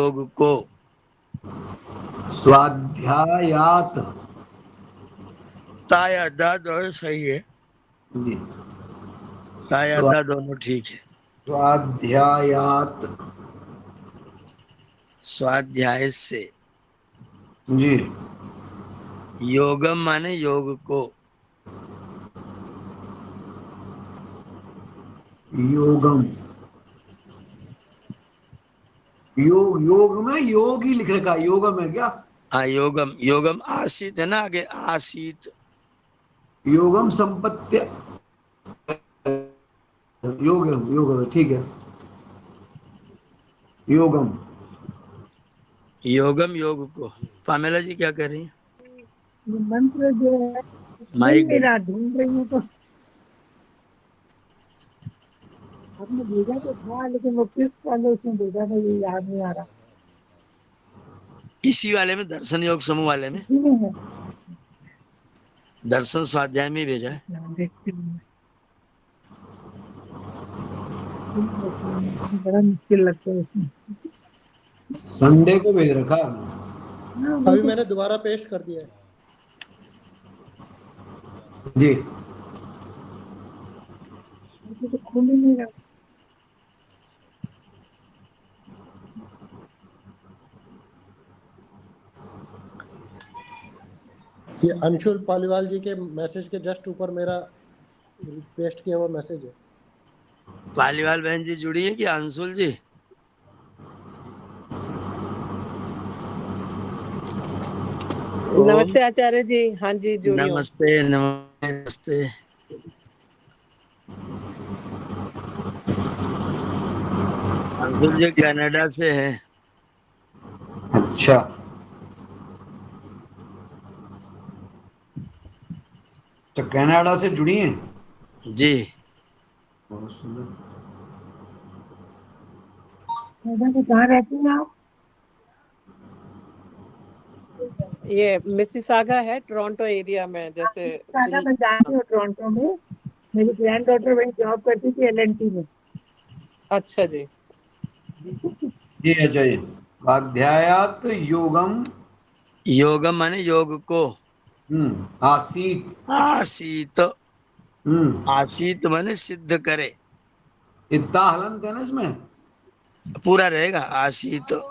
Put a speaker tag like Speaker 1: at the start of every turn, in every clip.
Speaker 1: योग को।
Speaker 2: स्वाध्यायात।
Speaker 1: ताया दा दोनों सही है,
Speaker 2: जी।
Speaker 1: ताया
Speaker 2: स्वा-
Speaker 1: दा दोनों ठीक है।
Speaker 2: स्वाध्यायात।
Speaker 1: स्वाध्याय से।
Speaker 2: जी।
Speaker 1: योगम माने योग को।
Speaker 2: योगम। योग में योग ही लिख रखा है, योगम है क्या?
Speaker 1: हाँ योगम, योगम आसित है ना, आगे आसित।
Speaker 2: योगम संपत्ति। योगम योगम है, ठीक है। योगम।
Speaker 1: योगम योग को। पामेला जी क्या कर रही हैं?
Speaker 3: ये मंत्र जो है मिल
Speaker 1: माइक
Speaker 3: नहीं रहा, ढूंढ रही हूँ। तो आपने भेजा तो था, लेकिन वो किस वाले उसने भेजा था ये याद नहीं आ रहा।
Speaker 1: इसी वाले में, दर्शन योग समूह वाले में,
Speaker 3: इसी में है।
Speaker 1: दर्शन स्वाध्याय में भेजा है।
Speaker 3: अच्छा, देखती हूँ। बड़ा मुश्किल लगता है इसमें।
Speaker 2: संडे को भेज रखा है।
Speaker 3: हाँ वो
Speaker 4: अभी
Speaker 3: तो
Speaker 4: मैंने दोबारा पेस्ट कर दिया है।
Speaker 2: जी।
Speaker 3: मुझे तो खुल ही नहीं रहा।
Speaker 4: ये अंशुल पालीवाल जी के मैसेज के जस्ट ऊपर मेरा पेस्ट किया हुआ मैसेज है।
Speaker 1: पालीवाल बहन जी जुड़ी है कि अंशुल जी? ओम
Speaker 5: नमस्ते आचार्य जी। हाँ जी, जुड़ी हूँ।
Speaker 1: नमस्ते, नमस्ते। अंशुल जी कनाडा से है।
Speaker 2: अच्छा, तो कनाडा से जुड़ी हैं।
Speaker 1: जी।
Speaker 2: बहुत सुंदर।
Speaker 3: मैडम जी कहाँ रहती हैं आप?
Speaker 5: ये मिसिसागा है, टोरंटो एरिया में, जैसे
Speaker 3: सादा मैं जानती हूँ टोरंटो में। मेरी ग्रैंड डॉटर वही जॉब करती थी LNT में।
Speaker 5: अच्छा जी।
Speaker 2: जी अच्छा जी। स्वाध्यायात योगम।
Speaker 1: योगम माने योग को।
Speaker 2: आसीत।
Speaker 1: आसीत।
Speaker 2: हम्म।
Speaker 1: आसीत माने सिद्ध करे।
Speaker 2: इतना हलंत है ना इसमें।
Speaker 1: पूरा रहेगा आसीत,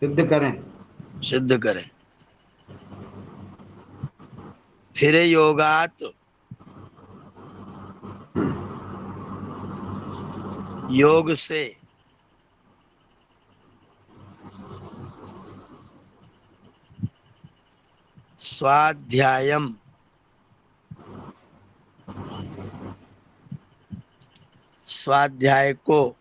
Speaker 2: सिद्ध करें।
Speaker 1: सिद्ध करे। फिर योगात, योग से। स्वाध्यायम, स्वाध्याय को।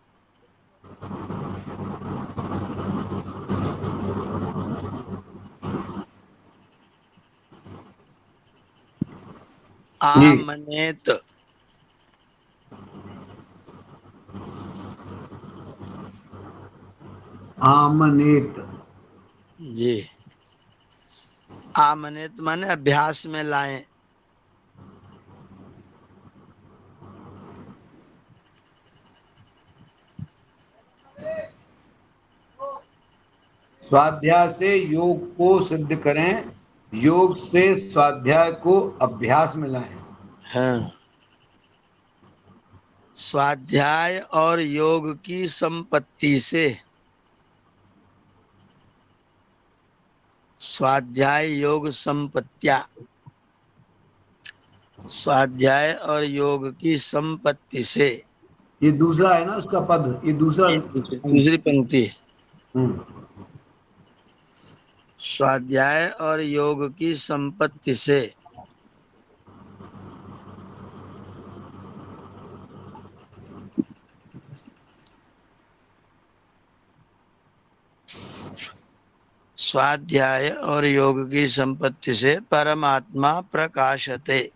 Speaker 2: जी।
Speaker 1: आमनेत,
Speaker 2: आमनेत।
Speaker 1: जी। आमनेत माने अभ्यास में लाएं।
Speaker 2: स्वाध्याय से योग को सिद्ध करें, योग से स्वाध्याय को अभ्यास में लाएं।
Speaker 1: हाँ। स्वाध्याय और योग की संपत्ति से। स्वाध्याय योग संपत्तिया। स्वाध्याय और योग की संपत्ति से।
Speaker 2: ये दूसरा है ना उसका पद, ये दूसरा।
Speaker 1: दूसरी पंक्ति।
Speaker 2: हम्म।
Speaker 1: स्वाध्याय और योग की संपत्ति से। स्वाध्याय और योग की संपत्ति से परमात्मा प्रकाशते।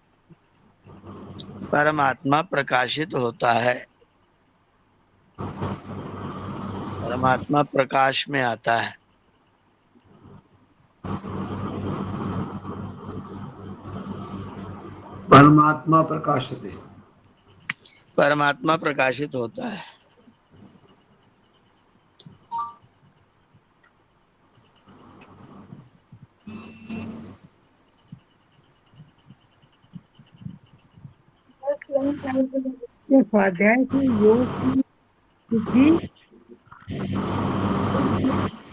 Speaker 1: परमात्मा प्रकाशित होता है, परमात्मा प्रकाश में आता है।
Speaker 2: परमात्मा प्रकाशते।
Speaker 1: परमात्मा प्रकाशित होता है।
Speaker 3: के स्वाध्याय से योग की सिद्धि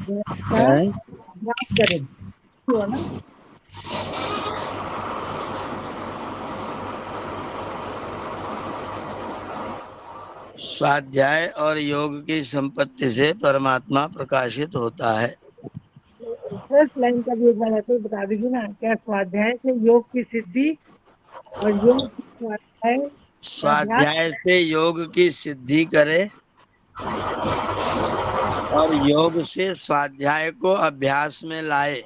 Speaker 3: का
Speaker 1: हैं?
Speaker 3: अभ्यास करें, हुआ ना?
Speaker 1: स्वाध्याय और योग की संपत्ति से परमात्मा प्रकाशित होता है।
Speaker 3: फर्स्ट लाइन का भी एक बार ऐसे ही बता दीजिए ना, क्या स्वाध्याय से योग की सिद्धि और योग की स्वाध्याय का अभ्यास।
Speaker 1: स्वाध्याय से योग की सिद्धि करे और योग से स्वाध्याय को अभ्यास में लाए।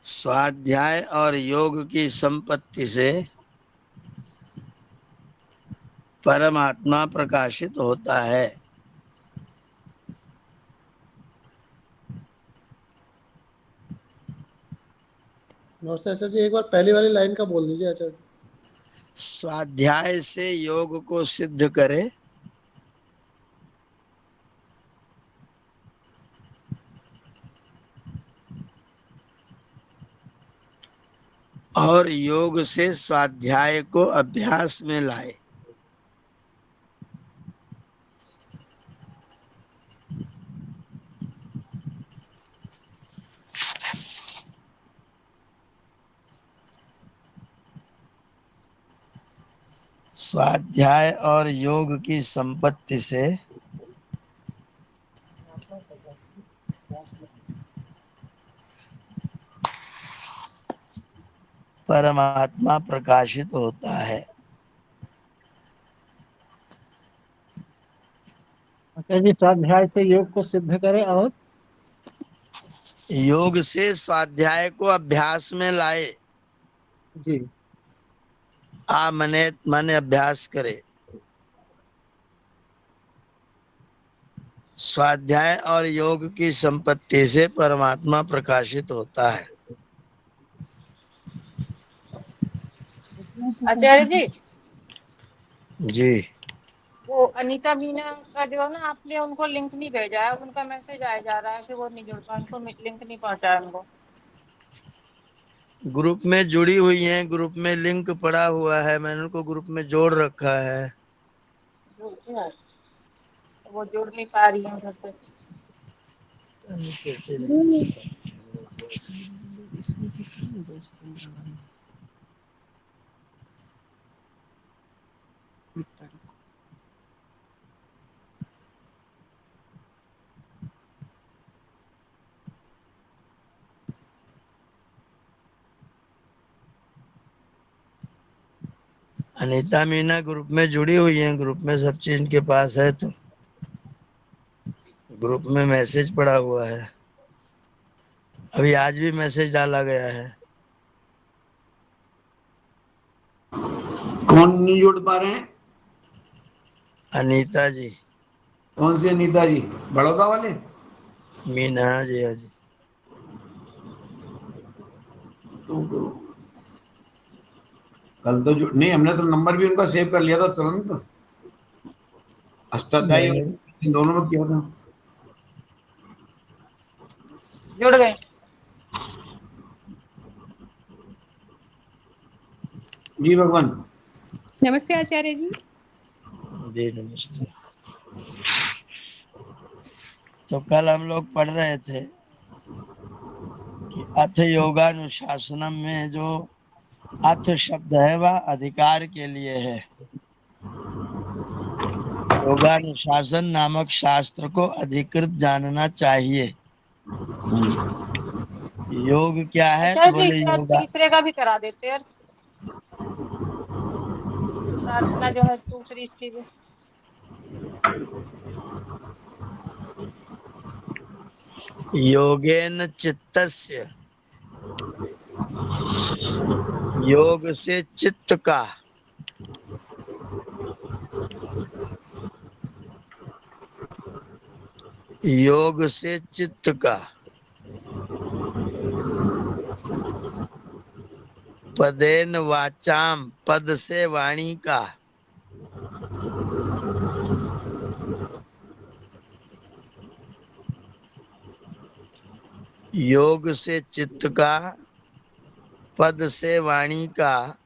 Speaker 1: स्वाध्याय और योग की संपत्ति से परमात्मा प्रकाशित होता है।
Speaker 4: नमस्ते आचार्य जी, एक बार पहली वाली लाइन का बोल दीजिए आचार्य जी।
Speaker 1: स्वाध्याय से योग को सिद्ध करे और योग से स्वाध्याय को अभ्यास में लाए। स्वाध्याय और योग की संपत्ति से परमात्मा प्रकाशित होता है।
Speaker 3: अच्छा जी, स्वाध्याय से योग को सिद्ध करे और
Speaker 1: योग से स्वाध्याय को अभ्यास में लाए।
Speaker 3: जी,
Speaker 1: मन अभ्यास करे। स्वाध्याय और योग की संपत्ति से परमात्मा प्रकाशित होता है।
Speaker 5: आचार्य जी,
Speaker 1: जी,
Speaker 5: वो अनीता मीना का जो है ना, आपने उनको लिंक नहीं भेजा है, उनका मैसेज आया जा रहा है कि वो नहीं जुड़ पाए, उनको लिंक नहीं पहुंचाया उनको।
Speaker 1: ग्रुप में जुड़ी हुई हैं, ग्रुप में लिंक पड़ा हुआ है, मैंने उनको ग्रुप में जोड़ रखा है।
Speaker 5: वो जुड़ नहीं पा रही है उधर से।
Speaker 1: अनीता मीना ग्रुप में जुड़ी हुई हैं, ग्रुप में सब चीज इनके पास है, तो ग्रुप में मैसेज पड़ा हुआ है। अभी आज भी मैसेज डाला गया है।
Speaker 2: कौन नहीं जुड़ पा रहे हैं?
Speaker 1: अनीता जी।
Speaker 2: कौन सी अनीता जी? बड़ौदा वाले?
Speaker 1: मीना जी, हाँ जी।
Speaker 2: तो कल तो नहीं, हमने तो नंबर भी उनका सेव कर लिया था तुरंत। अष्टाध्यायी और
Speaker 1: मैंने
Speaker 2: दोनों में किया था।
Speaker 5: जुड़ गए।
Speaker 2: जी भगवान।
Speaker 6: नमस्ते आचार्य जी।
Speaker 1: जी नमस्ते। तो कल हम लोग पढ़ रहे थे कि अथ योगानुशासनम में जो अथ शब्द है वह अधिकार के लिए है। योगानुशासन नामक शास्त्र को अधिकृत जानना चाहिए। योग क्या है? तो
Speaker 5: आचार्य जी,
Speaker 1: बोले
Speaker 5: क्या
Speaker 1: योगा
Speaker 5: तीसरे का भी करा देते हैं? प्रार्थना जो है दूसरी, इसकी भी।
Speaker 1: योगेन चित्तस्य, योग से चित्त का योग से चित्त का पदेन वाचाम, पद से वाणी का योग से चित्त का, पद से वाणी का,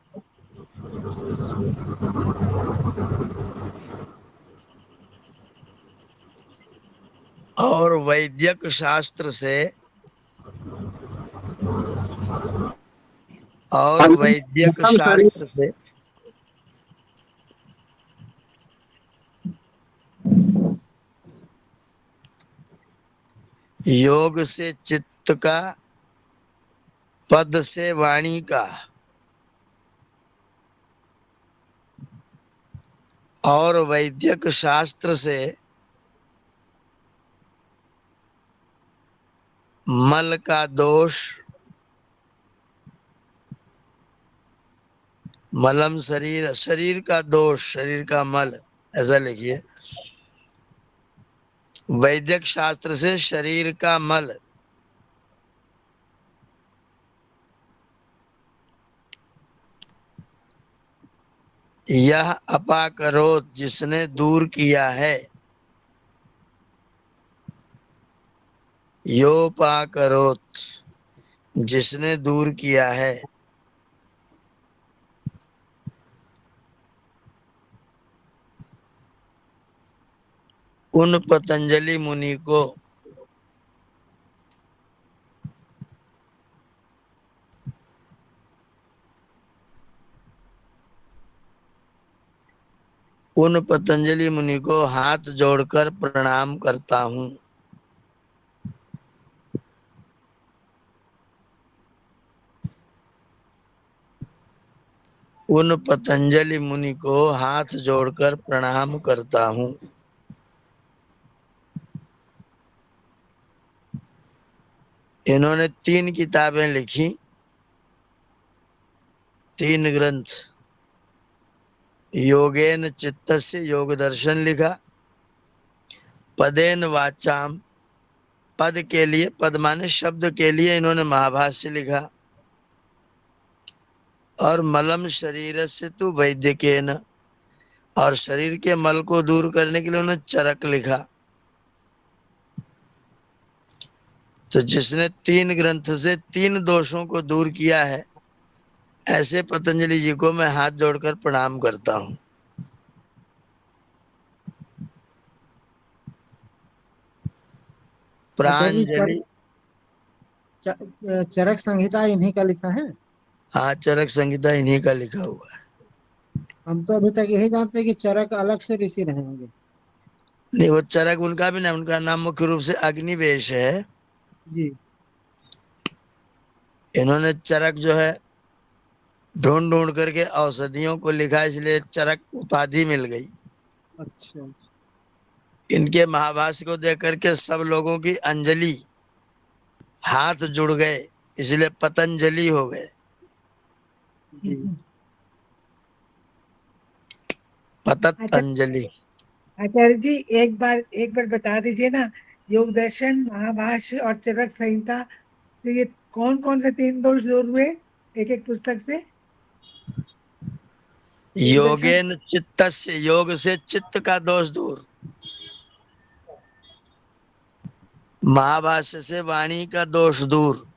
Speaker 1: और वैद्यक शास्त्र से, और वैद्यक
Speaker 3: उत्तम शरीर
Speaker 1: शास्त्र से योग से चित्त का, पद से वाणी का, और वैद्यक शास्त्र से मल का दोष, मलम शरीर, शरीर का दोष, शरीर का मल, ऐसा लिखिए। वैद्यक शास्त्र से शरीर का मल, यह अपाकरोत जिसने दूर किया है, योपाकरोत जिसने दूर किया है, उन पतंजलि मुनि को हाथ जोड़कर प्रणाम करता हूँ। उन पतंजलि मुनि को हाथ जोड़कर प्रणाम करता हूँ। इन्होंने 3 किताबें लिखी, 3 ग्रंथ। योगेन चित्तस्य योग दर्शन लिखा, पदेन वाचाम पद के लिए, पद माने शब्द के लिए इन्होंने महाभाष्य लिखा, और मलम शरीर से तु वैद्यकेन, और शरीर के मल को दूर करने के लिए उन्होंने चरक लिखा। तो जिसने 3 ग्रंथ से 3 दोषों को दूर किया है, ऐसे पतंजलि जी को मैं हाथ जोड़कर प्रणाम करता हूँ।
Speaker 3: आचार्य जी
Speaker 1: प्रांजलि,
Speaker 3: चरक संहिता इन्हीं का लिखा है।
Speaker 1: हाँ, चरक संहिता इन्हीं का लिखा हुआ है।
Speaker 3: हम तो अभी तक यही जानते हैं कि चरक अलग से ऋषि रहे होंगे।
Speaker 1: नहीं, वो चरक उनका भी नाम, उनका नाम मुख्य रूप से अग्निवेश है।
Speaker 3: जी।
Speaker 1: इन्होंने चरक जो है ढूंढ ढूंढ करके औषधियों को लिखा, इसलिए चरक उपाधि मिल गई।
Speaker 3: अच्छा अच्छा।
Speaker 1: इनके महाभाष्य को देख करके सब लोगों की अंजलि, हाथ जुड़ गए, इसलिए पतंजलि हो गए।
Speaker 3: जी। अच्छा
Speaker 1: पतंजलि।
Speaker 3: आचार्य जी, एक बार बता दीजिए ना, योग दर्शन, महाभाष्य और चरक संहिता से ये कौन कौन से 3 दोष दूर हुए एक एक पुस्तक से? योग दर्शन,
Speaker 1: योगेन चित्तस्य, योग से चित्त का दोष दूर। महाभाष्य से वाणी का दोष दूर,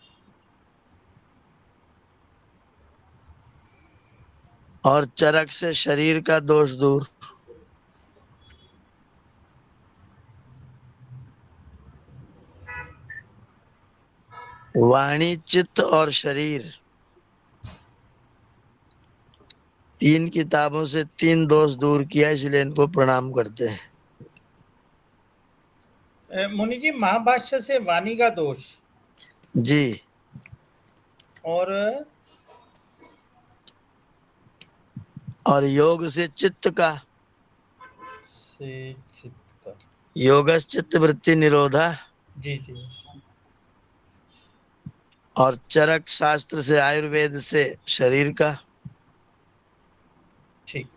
Speaker 1: और चरक से शरीर का दोष दूर। वाणी, चित्त और शरीर, 3 किताबों से 3 दोष दूर किया, इसलिए इनको प्रणाम करते हैं।
Speaker 7: मुनि जी, महाभाष्य से वाणी का दोष
Speaker 1: जी, और योग से चित्त का,
Speaker 7: चित्त का।
Speaker 1: योगस चित्त वृत्ति निरोधा,
Speaker 7: जी जी।
Speaker 1: और चरक शास्त्र से, आयुर्वेद से शरीर का।
Speaker 7: ठीक।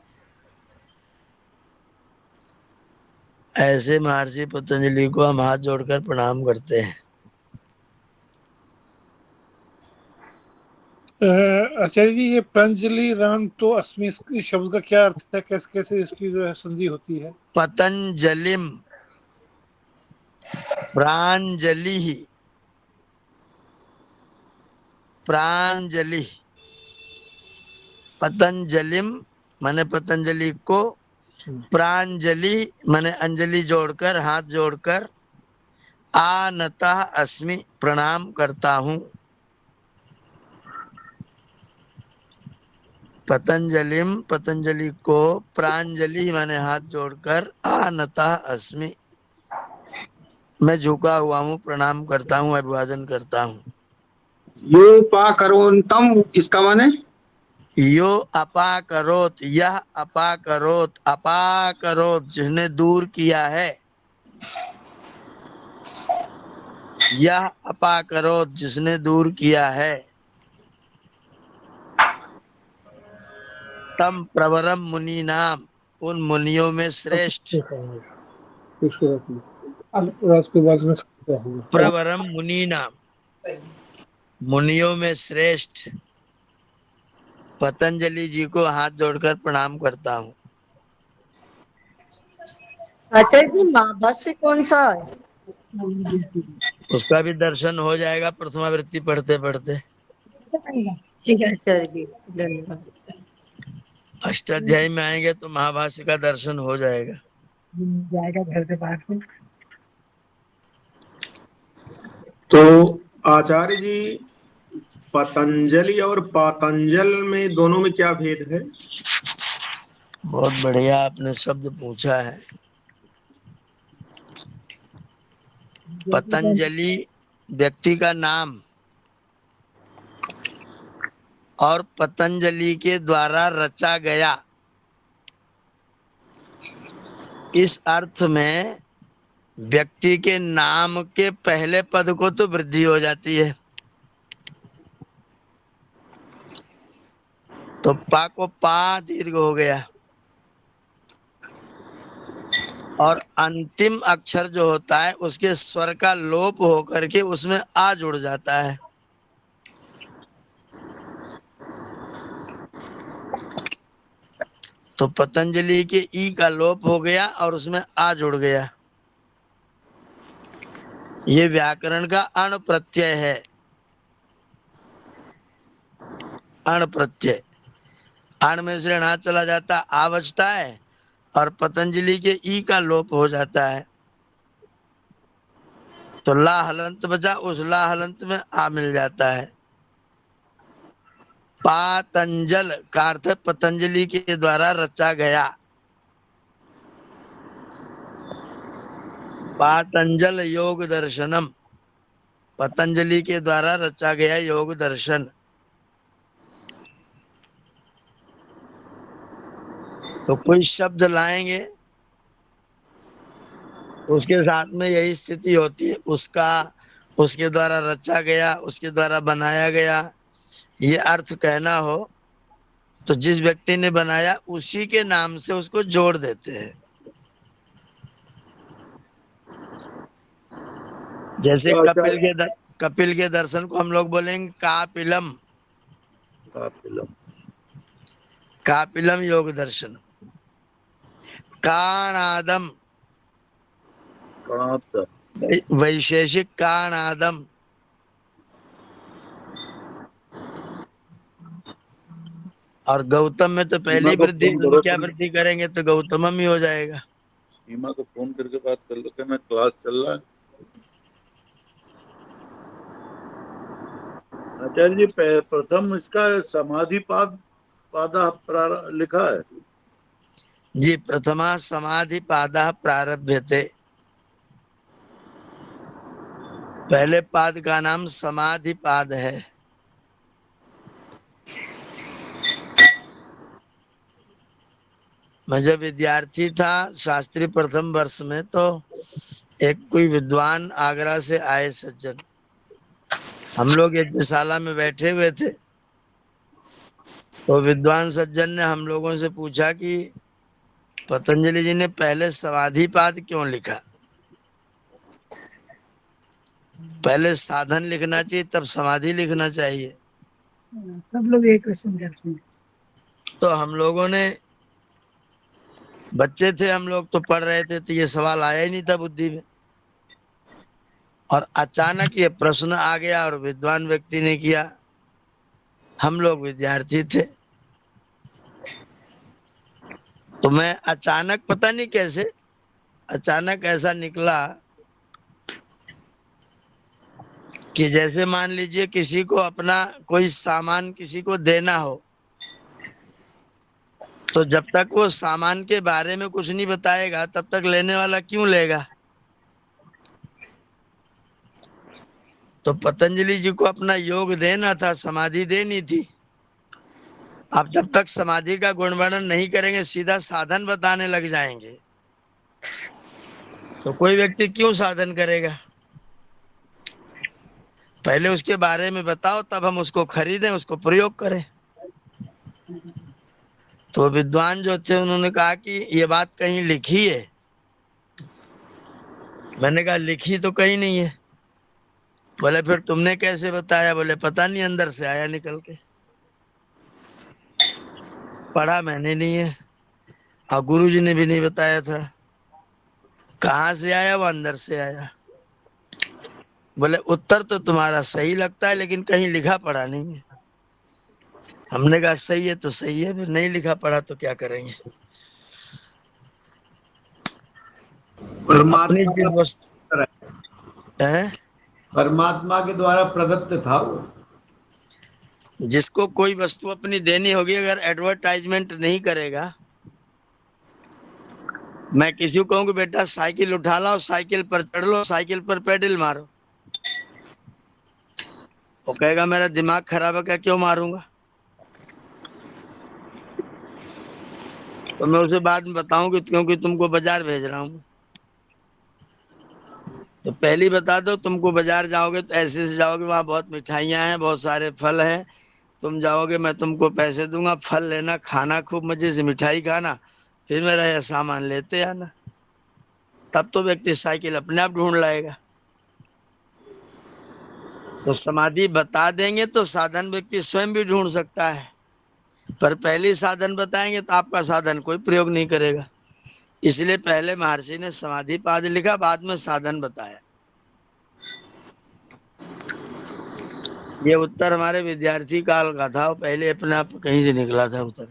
Speaker 1: ऐसे महर्षि पतंजलि को हम हाथ जोड़कर प्रणाम करते हैं।
Speaker 8: आचार्य जी, ये प्रांजलि राम तो अस्मि, इस शब्द का क्या अर्थ है? कैसे कैसे इसकी जो है संधि होती है?
Speaker 1: पतंजलिम प्रांजलि ही, प्रांजलि, पतंजलिम माने पतंजलि को, प्रांजलि माने अंजलि जोड़कर, हाथ जोड़कर, आनतः अस्मि प्रणाम करता हूँ। पतंजलिम पतंजलि को, प्रांजलि माने हाथ जोड़कर, आनतः अस्मि मैं झुका हुआ हूँ, प्रणाम करता हूँ, अभिवादन करता हूँ।
Speaker 9: यो पा करोन्तम, इसका माने
Speaker 1: यो अपाकरोत, यह अपाकरोत, अपाकरोत जिसने दूर किया है, यह अपाकरोत जिसने दूर किया है। तम प्रवरम मुनि नाम, उन मुनियों में श्रेष्ठ।
Speaker 8: उसके बाद में
Speaker 1: प्रवरम मुनि नाम, मुनियों में श्रेष्ठ पतंजलि जी को हाथ जोड़कर प्रणाम करता हूँ।
Speaker 10: आचार्य जी महाभाष्य कौन सा है?
Speaker 1: उसका भी दर्शन हो जाएगा प्रथमावृत्ति पढ़ते पढ़ते।
Speaker 10: ठीक है आचार्य जी, धन्यवाद।
Speaker 1: अष्टाध्यायी में आएंगे तो महाभाष्य का दर्शन हो जाएगा।
Speaker 3: जाएगा घर से बाहर को।
Speaker 9: तो आचार्य जी पतंजलि और पातंजल में दोनों में क्या भेद है?
Speaker 1: बहुत बढ़िया आपने शब्द पूछा है। पतंजलि व्यक्ति का नाम और पतंजलि के द्वारा रचा गया, इस अर्थ में व्यक्ति के नाम के पहले पद को तो वृद्धि हो जाती है, तो पा को पा दीर्घ हो गया, और अंतिम अक्षर जो होता है उसके स्वर का लोप होकर के उसमें आ जुड़ जाता है। तो पतंजलि के ई का लोप हो गया और उसमें आ जुड़ गया। ये व्याकरण का अण प्रत्यय है। अण प्रत्यय, अण में से णा चला जाता, आ बचता है, और पतंजलि के ई का लोप हो जाता है, तो ला हलंत बचा, उस ला हलंत में आ मिल जाता है। पातंजल का अर्थ पतंजलि के द्वारा रचा गया। पातंजल योग दर्शनम, पतंजलि के द्वारा रचा गया योग दर्शन। तो कोई शब्द लाएंगे उसके साथ में यही स्थिति होती है, उसका, उसके द्वारा रचा गया, उसके द्वारा बनाया गया, ये अर्थ कहना हो तो जिस व्यक्ति ने बनाया उसी के नाम से उसको जोड़ देते हैं। जैसे कपिल के दर्शन को हम लोग बोलेंगे कापिलम, कापिलम योग दर्शन। काणादम, वैशेषिक काणादम। और गौतम में तो पहली वृद्धि, क्या वृद्धि करेंगे तो गौतमम ही हो जाएगा।
Speaker 11: सीमा को फोन करके बात कर लो, कहना क्लास चल रहा है। आचार्य जी प्रथम इसका समाधि पादा लिखा है।
Speaker 1: जी, प्रथमा समाधि पादा प्रारभ्यते, पहले पाद का नाम समाधि पाद है। मैं जब विद्यार्थी था शास्त्री प्रथम वर्ष में, तो एक कोई विद्वान आगरा से आए सज्जन, हम लोग यज्ञशाला में बैठे हुए थे, तो विद्वान सज्जन ने हम लोगों से पूछा कि पतंजलि जी ने पहले समाधि पाद क्यों लिखा, पहले साधन लिखना चाहिए तब समाधि लिखना चाहिए।
Speaker 3: सब लोग एक क्वेश्चन करते हैं।
Speaker 1: तो हम लोगों ने, बच्चे थे हम लोग तो पढ़ रहे थे, तो ये सवाल आया ही नहीं था बुद्धि में, और अचानक ये प्रश्न आ गया और विद्वान व्यक्ति ने किया हम लोग विद्यार्थी थे, तो मैं अचानक, पता नहीं कैसे, अचानक ऐसा निकला कि जैसे मान लीजिए किसी को अपना कोई सामान किसी को देना हो, तो जब तक वो सामान के बारे में कुछ नहीं बताएगा तब तक लेने वाला क्यों लेगा। तो पतंजलि जी को अपना योग देना था, समाधि देनी थी। अब जब तक समाधि का गुण वर्णन नहीं करेंगे, सीधा साधन बताने लग जाएंगे, तो कोई व्यक्ति क्यों साधन करेगा। पहले उसके बारे में बताओ, तब हम उसको खरीदें, उसको प्रयोग करें। तो विद्वान जो थे उन्होंने कहा कि ये बात कहीं लिखी है। मैंने कहा लिखी तो कहीं नहीं है। बोले फिर तुमने कैसे बताया। बोले पता नहीं, अंदर से आया निकल के, पढ़ा मैंने नहीं है और गुरुजी ने भी नहीं बताया था। कहाँ से आया, वो अंदर से आया। बोले उत्तर तो तुम्हारा सही लगता है, लेकिन कहीं लिखा पढ़ा नहीं है। हमने कहा सही है तो सही है, फिर नहीं लिखा पढ़ा तो क्या करेंगे। अपनी
Speaker 2: परमात्मा
Speaker 1: जिस वस्तु है,
Speaker 2: परमात्मा के द्वारा प्रदत्त था वो।
Speaker 1: जिसको कोई वस्तु अपनी देनी होगी, अगर एडवर्टाइजमेंट नहीं करेगा, मैं किसी को कहूँ कि बेटा साइकिल उठा लाओ, साइकिल पर चढ़ लो, साइकिल पर पेडल मारो, वो कहेगा मेरा दिमाग खराब है, क्या क्यों मारूंगा। तो मैं उसे बाद में बताऊं कि क्योंकि तुमको बाजार भेज रहा हूं। तो पहली बता दो, तुमको बाजार जाओगे तो ऐसे से जाओगे, वहां बहुत मिठाइयां हैं, बहुत सारे फल हैं। तुम जाओगे, मैं तुमको पैसे दूंगा, फल लेना, खाना, खूब मजे से मिठाई खाना, फिर मेरा यह सामान लेते आना। तब तो व्यक्ति साइकिल अपने आप ढूंढ लाएगा। तो समाधि बता देंगे तो साधन व्यक्ति स्वयं भी ढूंढ सकता है, पर पहले साधन बताएंगे तो आपका साधन कोई प्रयोग नहीं करेगा। इसलिए पहले महर्षि ने समाधि पाद लिखा, बाद में साधन बताया। ये उत्तर हमारे विद्यार्थी काल का था, पहले अपने आप कहीं से निकला था उत्तर।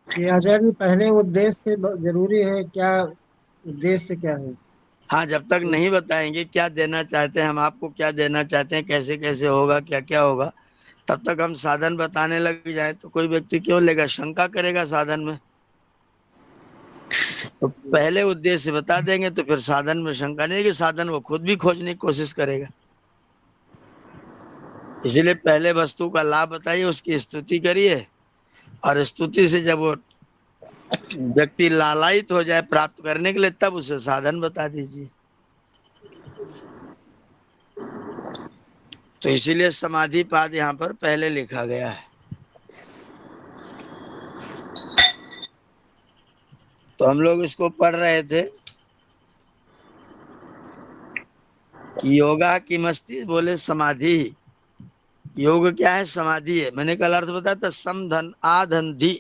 Speaker 4: ये आचार्य जी, पहले उद्देश्य जरूरी है क्या? उद्देश्य क्या है?
Speaker 1: हाँ, जब तक नहीं बताएंगे क्या देना चाहते हैं हम, आपको क्या देना चाहते हैं, कैसे कैसे होगा, क्या क्या होगा, तब तक हम साधन बताने लग जाए तो कोई व्यक्ति क्यों लेगा, शंका करेगा साधन में। तो पहले उद्देश्य बता देंगे तो फिर साधन में शंका नहीं कि साधन वो खुद भी खोजने की कोशिश करेगा। इसलिए पहले वस्तु का लाभ बताइए, उसकी स्तुति करिए, और स्तुति से जब वो व्यक्ति लालायित हो जाए प्राप्त करने के लिए, तब उसे साधन बता दीजिए। तो इसीलिए समाधि पाद यहाँ पर पहले लिखा गया है। तो हम लोग इसको पढ़ रहे थे कि योगा की मस्ती, बोले समाधि। योग क्या है, समाधि है। मैंने कल अर्थ बताया था, सम धन आ धन धी।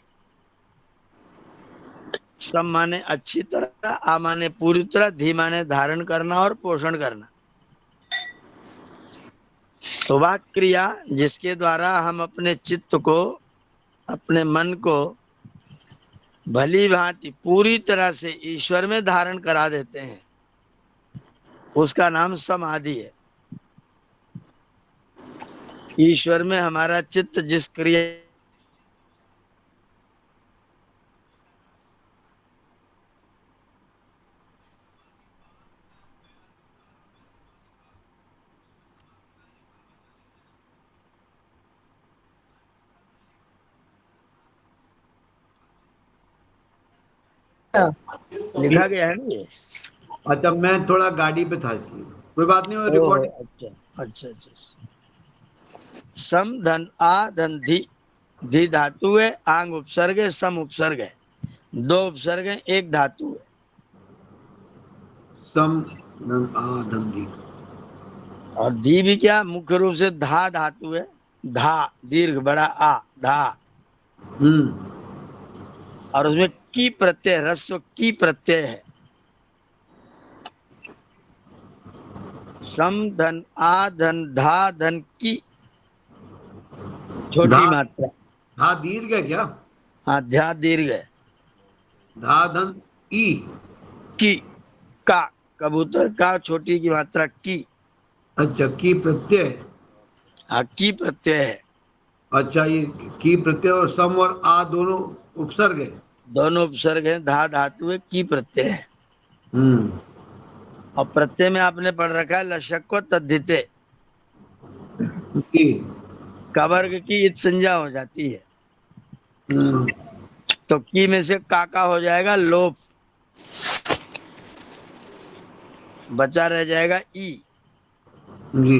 Speaker 1: सम माने अच्छी तरह, आ माने पूरी तरह, धी माने धारण करना और पोषण करना। तो वह क्रिया जिसके द्वारा हम अपने चित्त को, अपने मन को भली भांति पूरी तरह से ईश्वर में धारण करा देते हैं, उसका नाम समाधि है। ईश्वर में हमारा चित्त जिस क्रिया लिखा गया है ना ये।
Speaker 2: अच्छा, मैं थोड़ा गाड़ी पे था इसलिए कोई बात नहीं, और
Speaker 1: ओह,
Speaker 2: रिकॉर्डिंग।
Speaker 1: अच्छा अच्छा अच्छा। सम धन आ धन धी। धी धातु है, आंग उपसर्ग है, सम उपसर्ग है, दो उपसर्ग है, एक धातु है।
Speaker 2: सम धंधी।
Speaker 1: और धी भी क्या, मुख्य रूप से धा धातु है। धा दीर्घ बड़ा आ, धा। और उसमें की प्रत्यय, ह्रस्व की प्रत्यय है। सम धन आ धन धा धन की छोटी
Speaker 2: धा
Speaker 1: मात्रा।
Speaker 2: धा दीर्घ है क्या?
Speaker 1: हाँ, ध्या दीर्घ है।
Speaker 2: धा धन ई
Speaker 1: की, का, कबूतर का छोटी की मात्रा की।
Speaker 2: अच्छा, की प्रत्यय।
Speaker 1: हाँ, की प्रत्यय है।
Speaker 2: अच्छा, ये की प्रत्यय और सम और आ दोनों उपसर्ग है।
Speaker 1: दोनों उपसर्ग है, धा धातु है, की प्रत्यय है।
Speaker 2: हम्म।
Speaker 1: और प्रत्यय में आपने पढ़ रखा है लशक्व तद्धिते,
Speaker 2: की।
Speaker 1: कवर्ग की इत संज्ञा हो जाती है।
Speaker 2: हम्म।
Speaker 1: तो की में से काका हो जाएगा लोप, बचा रह जाएगा ई।
Speaker 2: जी।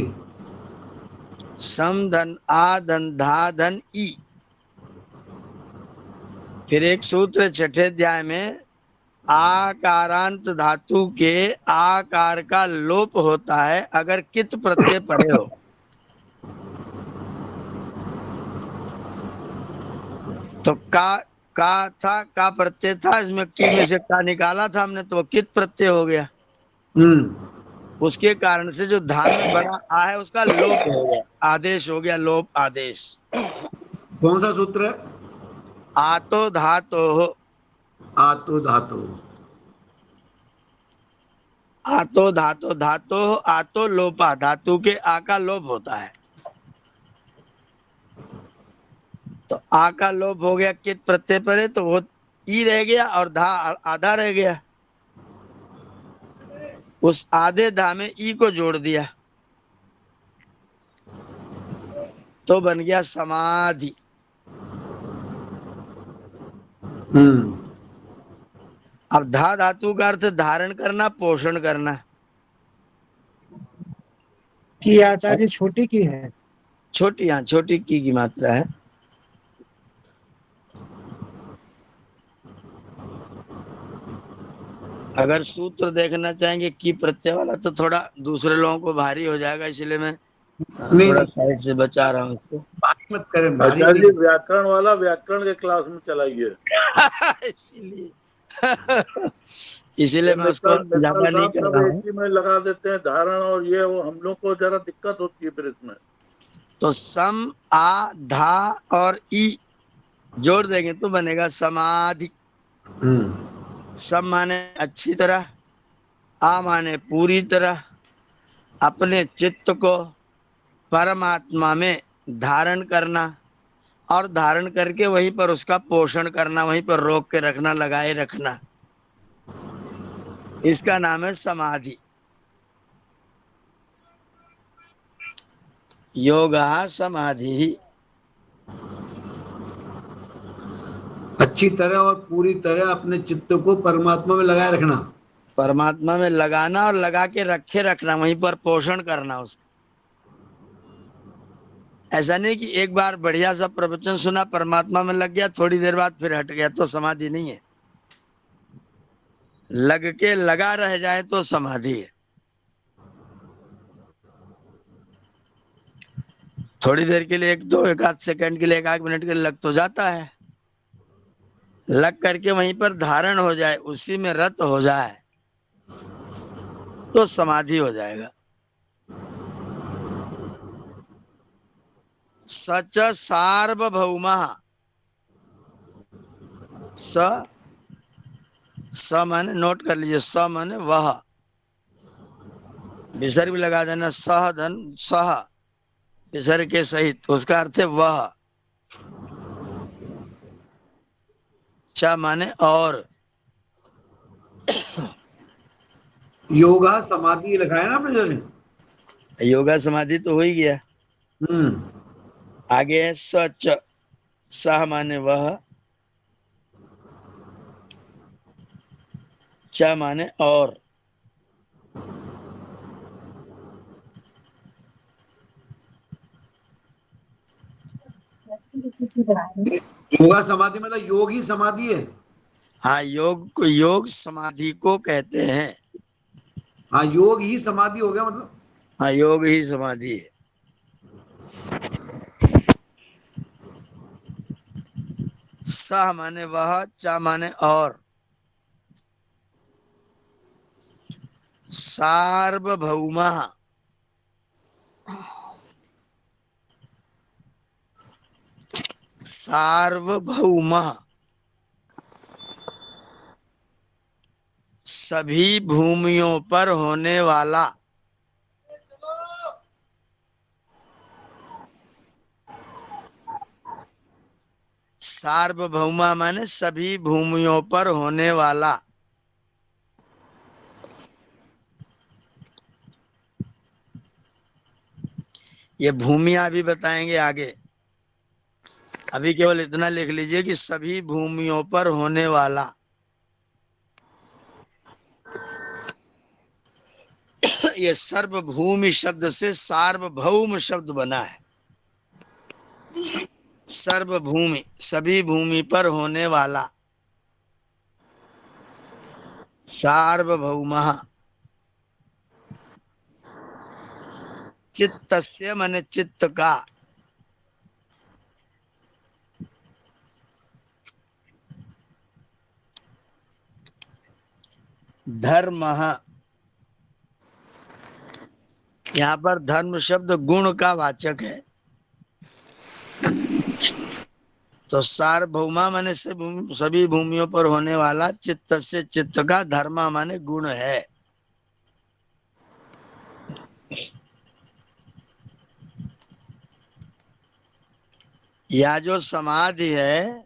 Speaker 1: सम धन आ धन धा धन ई। फिर एक सूत्र छठे अध्याय में, आकारांत धातु के आकार का लोप होता है अगर कित प्रत्यय पड़े हो। तो का था, का प्रत्यय था, इसमें की में से का निकाला था हमने, तो कित प्रत्यय हो गया।
Speaker 2: हम्म।
Speaker 1: उसके कारण से जो धा में बड़ा आ है उसका लोप हो गया, आदेश हो गया, लोप आदेश।
Speaker 2: कौन सा सूत्र है?
Speaker 1: आतो धातो हो,
Speaker 2: आतो धातो।
Speaker 1: आतो धातो, धातो हो, आतो लोपा, धातु के आ का लोप होता है। तो आ का लोप हो गया कित प्रत्यय पर है, तो वो ई रह गया और धा आधा रह गया। उस आधे धा में ई को जोड़ दिया तो बन गया समाधि।
Speaker 2: हम्म।
Speaker 1: अब धा धातु का अर्थ धारण करना, पोषण करना।
Speaker 3: की आचार्य छोटी की है।
Speaker 1: छोटी, हाँ, छोटी की मात्रा है। अगर सूत्र देखना चाहेंगे की प्रत्यय वाला तो थोड़ा दूसरे लोगों को भारी हो जाएगा, इसलिए मैं
Speaker 2: नहीं
Speaker 1: थोड़ा
Speaker 2: नहीं,
Speaker 1: साइड से बचा रहा हूँ इसको।
Speaker 2: भारी मत करें, भारी
Speaker 11: आचार्य जी
Speaker 2: नहीं।
Speaker 11: व्याकरण वाला व्याकरण के क्लास में चलाइए।
Speaker 1: इसीलिए इसीलिए
Speaker 11: ये
Speaker 1: मैं उसको
Speaker 11: मित्तल
Speaker 1: ज्यादा नहीं
Speaker 11: साहब
Speaker 1: कर
Speaker 11: सब
Speaker 1: रहा
Speaker 11: एक
Speaker 1: हूँ।
Speaker 11: ही में लगा देते हैं धारण, और ये वो हम लोग को जरा दिक्कत होती है फिर इसमें।
Speaker 1: तो सम आ धा और ई जोड़ देंगे तो बनेगा समाधि। सम माने अच्छी तरह, आ माने पूरी तरह, अपने चित्त को परमात्मा में धारण करना और धारण करके वहीं पर उसका पोषण करना, वहीं पर रोक के रखना, लगाए रखना, इसका नाम है समाधि। योगा समाधि।
Speaker 2: अच्छी तरह और पूरी तरह अपने चित्त को परमात्मा में लगाए रखना।
Speaker 1: परमात्मा में लगाना और लगा के रखे रखना, वहीं पर पोषण करना उसका। ऐसा नहीं कि एक बार बढ़िया सा प्रवचन सुना, परमात्मा में लग गया, थोड़ी देर बाद फिर हट गया, तो समाधि नहीं है। लग के लगा रह जाए तो समाधि है। थोड़ी देर के लिए, एक दो एक आध सेकंड के लिए, एक आध मिनट के लिए लग तो जाता है, लग करके वहीं पर धारण हो जाए, उसी में रत हो जाए तो समाधि हो जाएगा। सच सार्वभौमः, स माने नोट कर लीजिए, स माने वह, विसर्ग भी लगा देना, सह धन सह विसर्ग के सहित, तो उसका अर्थ है वह। च माने और,
Speaker 2: योगा समाधि लिखा है ना आपने जरा?
Speaker 1: योगा समाधि तो हो ही गया।
Speaker 2: हम्म।
Speaker 1: आगे है सच, सह माने वह, च माने और।
Speaker 2: योगा समाधि मतलब योग ही समाधि है।
Speaker 1: हाँ, योग को, योग समाधि को कहते हैं।
Speaker 2: हाँ, योग ही समाधि हो गया मतलब।
Speaker 1: हाँ, योग ही समाधि है। सह माने वह, च माने और, सार्वभौमः सार्वभौमः सभी भूमियों पर होने वाला। सार्वभौमा माने सभी भूमियों पर होने वाला। ये भूमियां भी बताएंगे आगे, अभी केवल इतना लिख लीजिए कि सभी भूमियों पर होने वाला। ये सर्वभूमि शब्द से सार्वभौम शब्द बना है। सर्वभूमि सभी भूमि पर होने वाला। सार्वभौमः चित्तस्य माने चित्त का। धर्मः, यहाँ पर धर्म शब्द गुण का वाचक है। तो सार्वभौमा माने सभी भूमियों पर होने वाला, चित्त से चित्त का, धर्म माने गुण है। या जो समाधि है,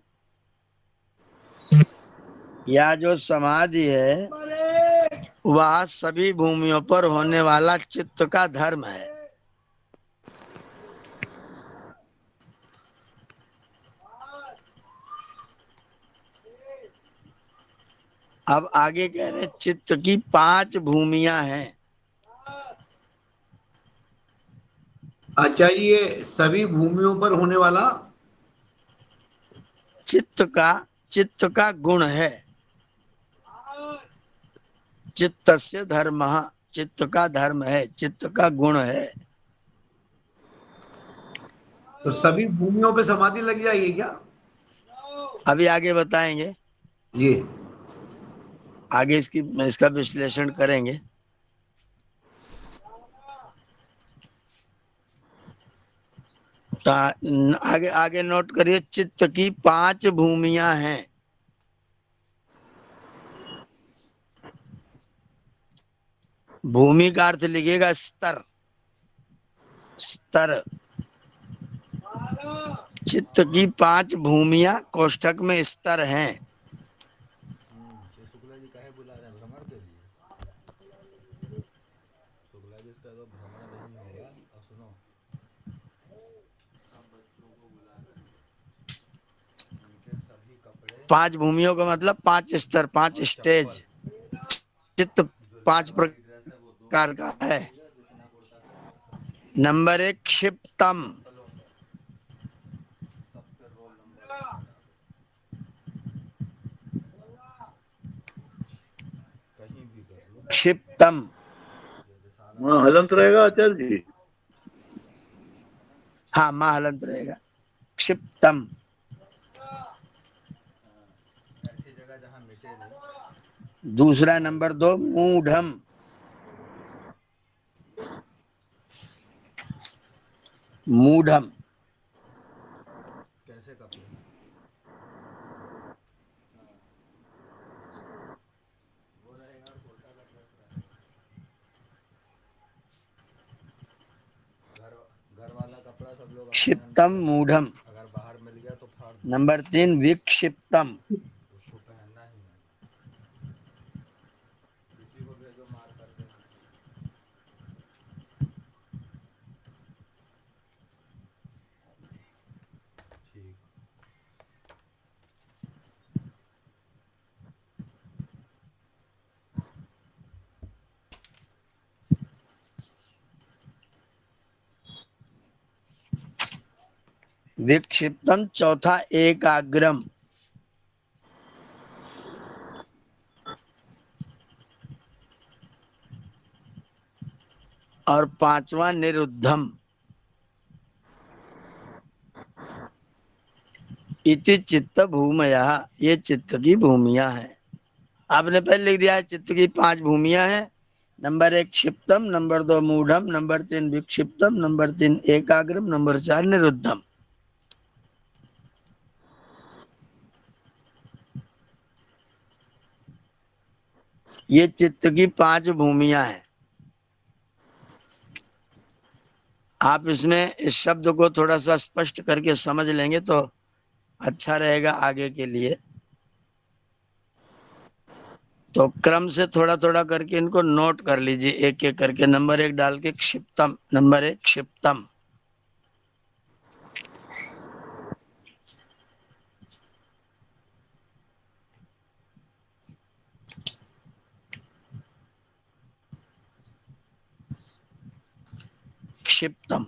Speaker 1: या जो समाधि है वह सभी भूमियों पर होने वाला चित्त का धर्म है। अब आगे कह रहे चित्त की 5 भूमियां हैं।
Speaker 2: अच्छा, ये सभी भूमियों पर होने वाला
Speaker 1: चित्त का गुण है। चित्तस्य धर्मः, चित्त का धर्म है, चित्त का गुण है।
Speaker 2: तो सभी भूमियों पे समाधि लग जाएगी क्या?
Speaker 1: अभी आगे बताएंगे,
Speaker 2: जी।
Speaker 1: आगे इसका विश्लेषण करेंगे। आगे आगे नोट करिए, चित्त की 5 भूमियां हैं। भूमि का अर्थ लिखिएगा स्तर। स्तर, चित्त की 5 भूमियां कोष्ठक में स्तर हैं।
Speaker 12: शुक्ला जी काहे बुला रहे हैं? भ्रमण के लिए? शुक्ला जी इसका तो भ्रमण नहीं होगा। और सुनो, सब बच्चों को बुला रहे हैं, उनके सभी कपड़े।
Speaker 1: 5 भूमियों का मतलब 5 स्तर, 5 स्टेज। चित्त 5 प्रकार का है। नंबर 1 क्षिप्तम। क्षिप्तम
Speaker 11: हाँ, हलंत रहेगा आचार्य जी।
Speaker 1: हाँ, मां हलंत रहेगा। क्षिप्तम।
Speaker 12: ऐसी जगह जहाँ मिटे नहीं।
Speaker 1: दूसरा नंबर 2 मूढ़म। मूढ़म
Speaker 12: कैसे कपड़े? वो रहेगा और कोटा का ड्रेस रहेगा। घर वाला कपड़ा सब लोग
Speaker 1: क्षिप्तम मूढ़म।
Speaker 12: अगर बाहर मिल गया तो फाड़ दो।
Speaker 1: नंबर 3 विक्षिप्तम।
Speaker 12: उसको पहनना ही नहीं। किसी को भेजो मार कर दे। ठीक।
Speaker 1: विक्षिप्तम चौथा एकाग्रम। और 5वां निरुद्धम। इति चित्त भूमया, ये चित्त की भूमियां हैं। आपने पहले लिख दिया है चित्त की 5 भूमियां हैं। नंबर 1 क्षिप्तम, नंबर 2 मूढ़म, नंबर 3 विक्षिप्तम, नंबर 3 एकाग्रम, नंबर 4 निरुद्धम। ये चित्त की 5 भूमियां हैं। आप इसमें इस शब्द को थोड़ा सा स्पष्ट करके समझ लेंगे तो अच्छा रहेगा आगे के लिए। तो क्रम से थोड़ा थोड़ा करके इनको नोट कर लीजिए, एक एक करके। नंबर 1 डाल के क्षिप्तम। नंबर 1 क्षिप्तम। क्षिप्तम,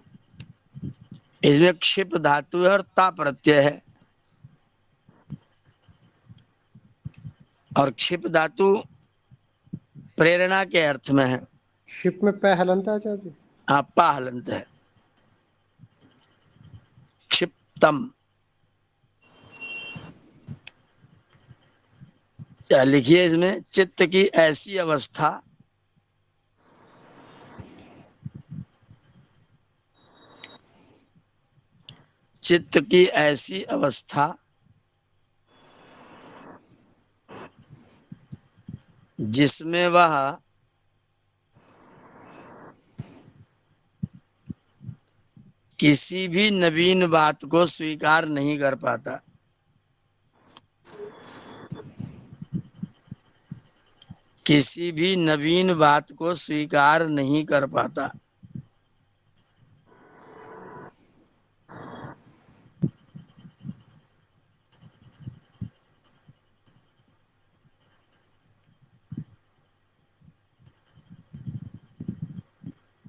Speaker 1: इसमें क्षिप धातु है और ता प्रत्यय है। और क्षिप धातु प्रेरणा के अर्थ में है।
Speaker 4: शिप में पै हलंत है आचार्य जी?
Speaker 1: हाँ, पा हलंत है। क्षिप्तम। क्या लिखिए इसमें? चित्त की ऐसी अवस्था चित्त की ऐसी अवस्था जिसमें वह किसी भी नवीन बात को स्वीकार नहीं कर पाता। किसी भी नवीन बात को स्वीकार नहीं कर पाता।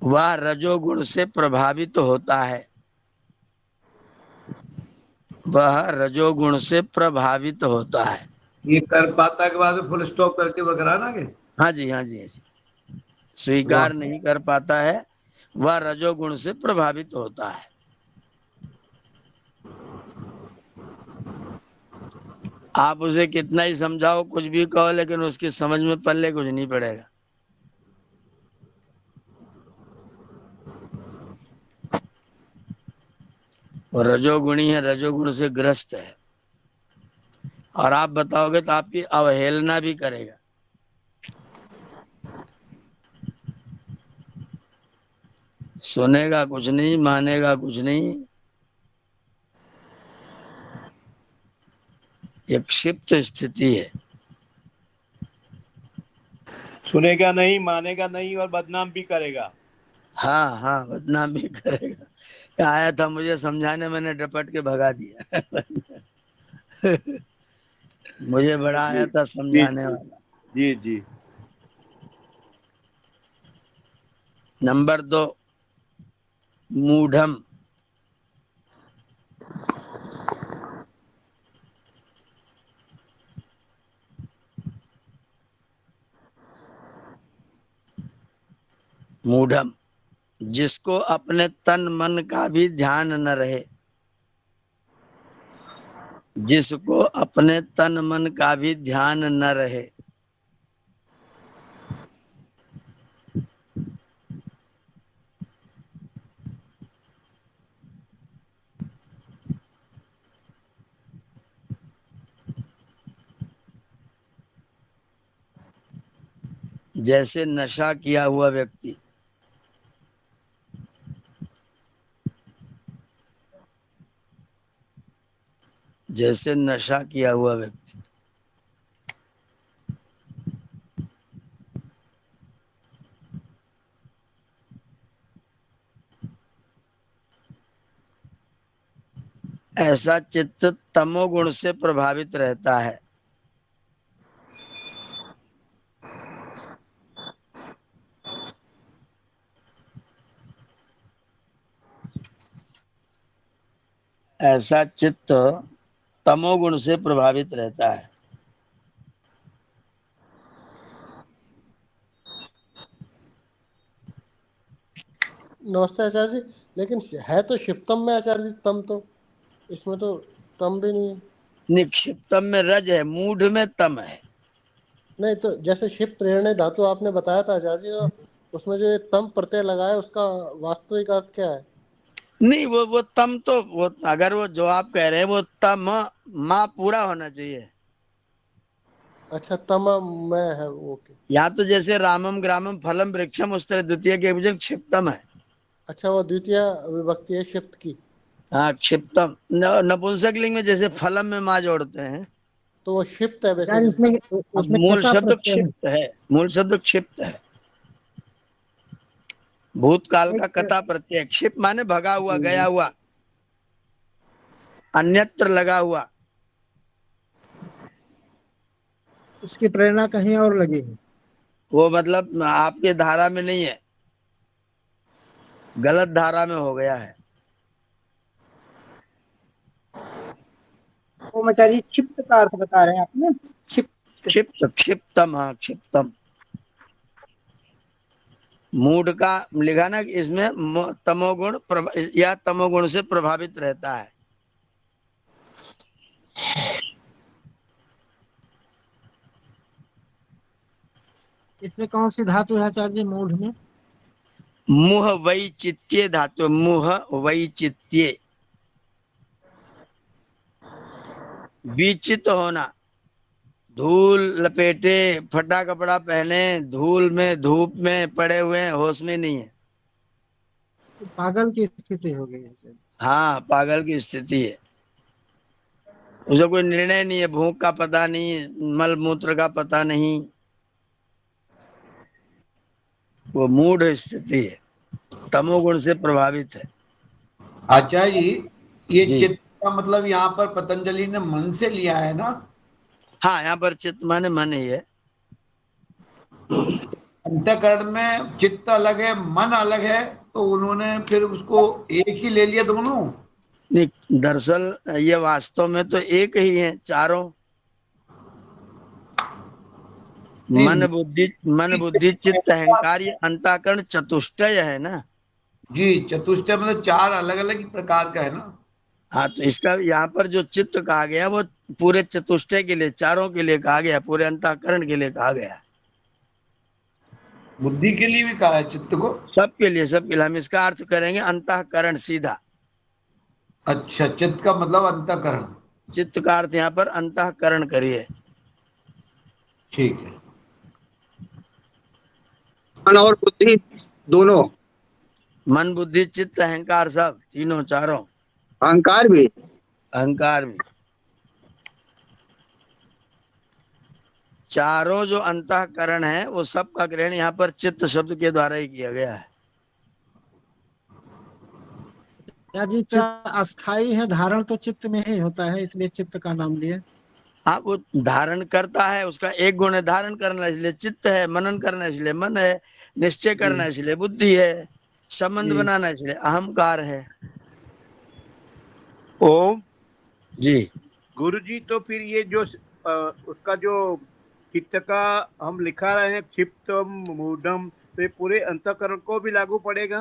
Speaker 1: वह रजोगुण से प्रभावित होता है। वह रजोगुण से प्रभावित होता है।
Speaker 2: ये कर पाता के बाद फुल स्टॉप करके वगैरह ना के?
Speaker 1: हाँ जी, हाँ जी, हाँ जी। स्वीकार नहीं कर पाता है, वह रजोगुण से प्रभावित होता है। आप उसे कितना ही समझाओ, कुछ भी कहो, लेकिन उसकी समझ में पल्ले कुछ नहीं पड़ेगा। और रजोगुणी है, रजोगुण से ग्रस्त है। और आप बताओगे तो आपकी अवहेलना भी करेगा। सुनेगा कुछ नहीं, मानेगा कुछ नहीं। एक क्षिप्त स्थिति है।
Speaker 11: सुनेगा नहीं, मानेगा नहीं और बदनाम भी करेगा।
Speaker 1: हाँ हाँ, बदनाम भी करेगा। आया था मुझे समझाने, मैंने डपट के भगा दिया। मुझे बड़ा
Speaker 11: जी
Speaker 1: आया था
Speaker 11: जी
Speaker 1: समझाने
Speaker 11: जी
Speaker 1: वाला।
Speaker 11: जी जी।
Speaker 1: नंबर 2 मूढ़म। मूढ़म, जिसको अपने तन मन का भी ध्यान न रहे। जिसको अपने तन मन का भी ध्यान न रहे। जैसे नशा किया हुआ व्यक्ति। जैसे नशा किया हुआ व्यक्ति। ऐसा चित्त तमोगुण से प्रभावित रहता है। ऐसा चित्त तमोगुण से प्रभावित रहता है।
Speaker 4: नमस्ते आचार्य जी, लेकिन है तो शिप्तम में आचार्य जी तम, तो इसमें तो तम भी नहीं है।
Speaker 1: निक्षिप्तम में रज है, मूढ़ में तम है।
Speaker 4: नहीं तो जैसे शिप प्रेरणा धातु आपने बताया था आचार्य जी, तो उसमें जो ये तम प्रत्यय लगा है उसका वास्तविक अर्थ क्या है?
Speaker 1: नहीं, वो तम तो वो, अगर वो जो आप कह रहे हैं वो तम मा पूरा होना चाहिए।
Speaker 4: अच्छा, में है, ओके।
Speaker 1: यहाँ तो जैसे रामम ग्रामम फलम वृक्षम, उस तरह द्वितीय के विभजन क्षिप्तम है।
Speaker 4: अच्छा, वो द्वितीय विभक्ति है शिफ्ट की।
Speaker 1: हाँ क्षिप्तम। नपुंसक लिंग में जैसे फलम में माँ जोड़ते हैं,
Speaker 4: तो वो शिफ्ट है
Speaker 13: यार
Speaker 4: बेसिकली।
Speaker 13: इसमें
Speaker 1: अब
Speaker 13: इसमें
Speaker 1: मूल
Speaker 13: कथा
Speaker 1: शब्द
Speaker 13: प्रत्यय है।
Speaker 1: क्षिप्त है, मूल शब्द क्षिप्त है। भूतकाल का
Speaker 13: एक
Speaker 1: कथा प्रत्यय, क्षिप्त माने भगा हुआ,
Speaker 13: जी
Speaker 1: गया
Speaker 13: जी।
Speaker 1: हुआ, अन्यत्र लगा हुआ।
Speaker 13: इसकी प्रेरणा कहीं और लगी है।
Speaker 1: वो मतलब आपके धारा में नहीं है, गलत धारा में हो गया है।
Speaker 13: ओमचारी क्षिप्त का अर्थ बता रहे हैं आपने, क्षिप्त।
Speaker 1: क्षिप्त, क्षिप्तम, हाँ क्षिप्तम। मूड का लिखा ना कि इसमें तमोगुण या तमोगुण से प्रभावित रहता है।
Speaker 13: इसमें कौन सी धातु है आचार्य जी मूढ़ में?
Speaker 1: मुह वैचित्य धातु, मुह वैचित्य, विचित होना, धूल लपेटे, फटा कपड़ा पहने, धूल में धूप में पड़े हुए हैं, होश में नहीं है।
Speaker 13: पागल की स्थिति हो गई है।
Speaker 1: हाँ पागल की स्थिति है, उसे कोई निर्णय नहीं है, भूख का पता नहीं, मल मूत्र का पता नहीं, वो मूड स्थिति है, तमोगुण से प्रभावित है।
Speaker 2: आचार्य जी, ये
Speaker 1: जी
Speaker 2: चित्त का मतलब यहाँ पर पतंजलि ने मन से लिया है ना?
Speaker 1: हाँ, यहाँ पर चित्त माने मन ही है।
Speaker 2: अंतःकरण में चित्त अलग है, मन अलग है, तो उन्होंने फिर उसको एक ही ले लिया दोनों।
Speaker 1: नहीं, दरअसल ये वास्तव में तो एक ही है चारों।
Speaker 2: नहीं,
Speaker 1: मन बुद्धि चित्त अहंकार, ये अंतःकरण चतुष्टय है ना।
Speaker 2: जी चतुष्टय मतलब चार अलग अलग प्रकार का है ना।
Speaker 1: हाँ तो इसका यहाँ पर जो चित्त कहा गया वो पूरे चतुष्टय के लिए, चारों के लिए कहा गया, पूरे अंतःकरण के लिए कहा गया।
Speaker 2: बुद्धि के लिए भी कहा है चित्त को?
Speaker 1: सबके लिए, सबके लिए। हम इसका अर्थ करेंगे अंतःकरण सीधा।
Speaker 2: अच्छा, चित्त का मतलब अंतःकरण।
Speaker 1: चित्त का अर्थ यहाँ पर अंतःकरण करिए।
Speaker 2: ठीक है।
Speaker 14: मन और बुद्धि दोनों?
Speaker 1: मन बुद्धि चित्त अहंकार, सब तीनों चारों।
Speaker 14: अहंकार भी?
Speaker 1: अहंकार भी, चारों जो अंतःकरण है वो सब का ग्रहण यहाँ पर चित्त शब्द के द्वारा ही किया गया है।
Speaker 13: या जी क्या अस्थाई है, धारण तो चित्त में ही होता है, इसलिए चित्त का नाम लिया।
Speaker 1: हाँ वो धारण करता है, उसका एक गुण है धारण करना, इसलिए चित्त है, मनन करना इसलिए मन है, निश्चय
Speaker 13: जी
Speaker 1: करना इसलिए बुद्धि है, संबंध
Speaker 13: जी।
Speaker 1: बनाना इसलिए अहंकार है।
Speaker 11: ओम
Speaker 1: जी
Speaker 11: गुरु जी, तो फिर ये जो उसका जो चित्त का हम लिखा रहे हैं क्षिप्तम मूढ़म, तो ये पूरे अंतःकरण को भी लागू पड़ेगा?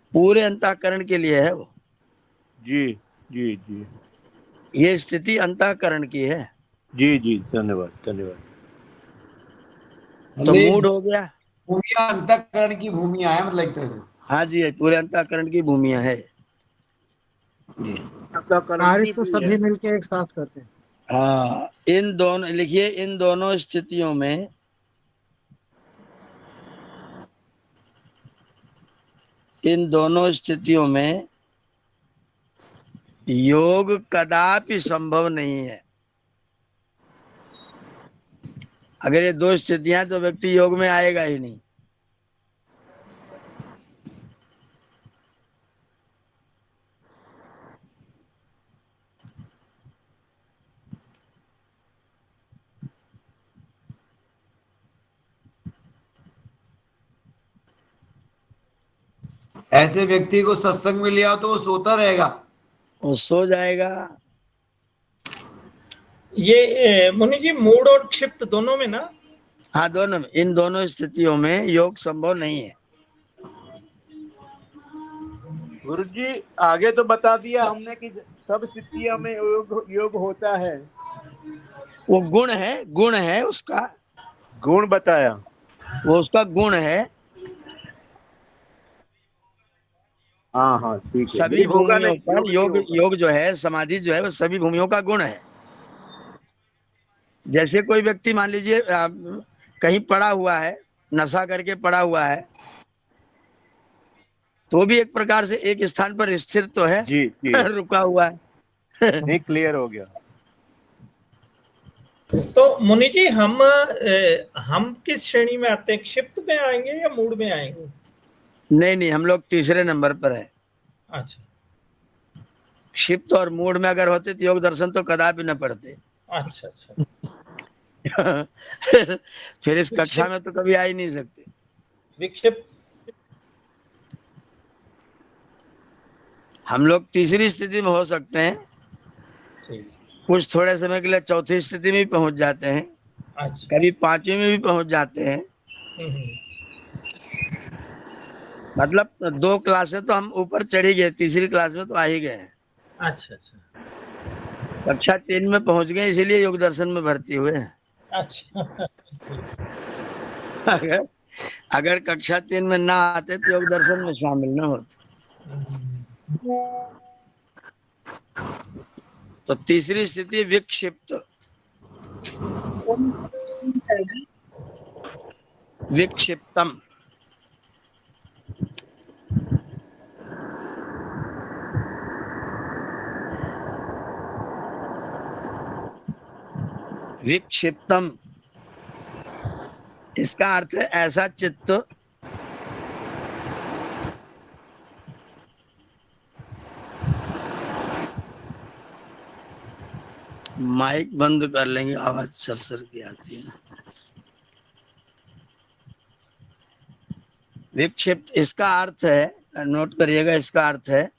Speaker 1: पूरे अंतःकरण के लिए है वो।
Speaker 11: जी जी जी
Speaker 1: ये स्थिति अंतःकरण की है।
Speaker 11: जी जी, धन्यवाद धन्यवाद।
Speaker 1: तो
Speaker 2: मतलब
Speaker 1: मूड हो गया।
Speaker 2: भूमिया अंतःकरण की भूमिया है, मतलब एक तरह से।
Speaker 1: हाँ जी, पूरे अंतःकरण की भूमिया है।
Speaker 11: अंतःकरण
Speaker 13: कार्य
Speaker 11: की
Speaker 13: तो
Speaker 11: भी है।
Speaker 13: सभी मिलके एक साथ करते हैं।
Speaker 1: हाँ, इन दोनों लिखिए, इन दोनों स्थितियों में योग कदापि संभव नहीं है। अगर ये दो स्थितियां तो व्यक्ति योग में आएगा ही नहीं।
Speaker 2: ऐसे व्यक्ति को सत्संग में लिया तो वो सोता रहेगा।
Speaker 1: वो सो जाएगा।
Speaker 7: ये मुनि जी मूड और क्षिप्त दोनों में ना?
Speaker 1: हाँ दोनों में, इन दोनों स्थितियों में योग संभव नहीं है।
Speaker 11: गुरु जी आगे तो बता दिया हमने कि सब स्थितियों में योग होता है।
Speaker 1: वो गुण है उसका,
Speaker 11: गुण बताया,
Speaker 1: वो उसका गुण है।
Speaker 11: हाँ हाँ ठीक है,
Speaker 1: सभी
Speaker 11: नहीं होगा
Speaker 1: भूमियों
Speaker 11: नहीं,
Speaker 1: पर
Speaker 11: योग नहीं
Speaker 1: योग,
Speaker 11: होगा।
Speaker 1: योग जो है, समाधि जो है, वो सभी भूमियों का गुण है। जैसे कोई व्यक्ति मान लीजिए कहीं पड़ा हुआ है, नशा करके पड़ा हुआ है, तो भी एक प्रकार से एक स्थान पर स्थिर तो है,
Speaker 11: जी जी
Speaker 1: रुका हुआ है।
Speaker 11: नहीं, क्लियर हो गया।
Speaker 7: तो मुनि जी हम किस श्रेणी में आते हैं, क्षिप्त में आएंगे या मूड में आएंगे?
Speaker 1: नहीं, हम लोग तीसरे नंबर पर है।
Speaker 7: अच्छा
Speaker 1: क्षिप्त और मूड में अगर होते तो योग दर्शन तो कदापि न पढ़ते।
Speaker 7: अच्छा अच्छा।
Speaker 1: फिर इस कक्षा में तो कभी आ ही नहीं सकते।
Speaker 7: विक्षिप्त
Speaker 1: हम लोग तीसरी स्थिति में हो सकते हैं, कुछ थोड़े समय के लिए चौथी स्थिति में भी पहुंच जाते हैं,
Speaker 7: अच्छा।
Speaker 1: कभी पांचवी में भी पहुंच जाते हैं। मतलब 2 क्लासें तो हम ऊपर चढ़ ही गए, तीसरी क्लास में तो आ ही गए हैं।
Speaker 7: अच्छा अच्छा
Speaker 1: कक्षा 3 में पहुंच गए, इसीलिए योग दर्शन में भर्ती हुए हैं।
Speaker 7: अच्छा।
Speaker 1: अगर कक्षा 3 में ना आते तो योग दर्शन में शामिल न होते। तो तीसरी स्थिति विक्षिप्त। विक्षिप्तम। विक्षिप्तम इसका अर्थ है ऐसा चित्त माइक बंद कर लेंगे, आवाज सरसर की आती है। विक्षिप्त इसका अर्थ है, नोट करिएगा, इसका अर्थ है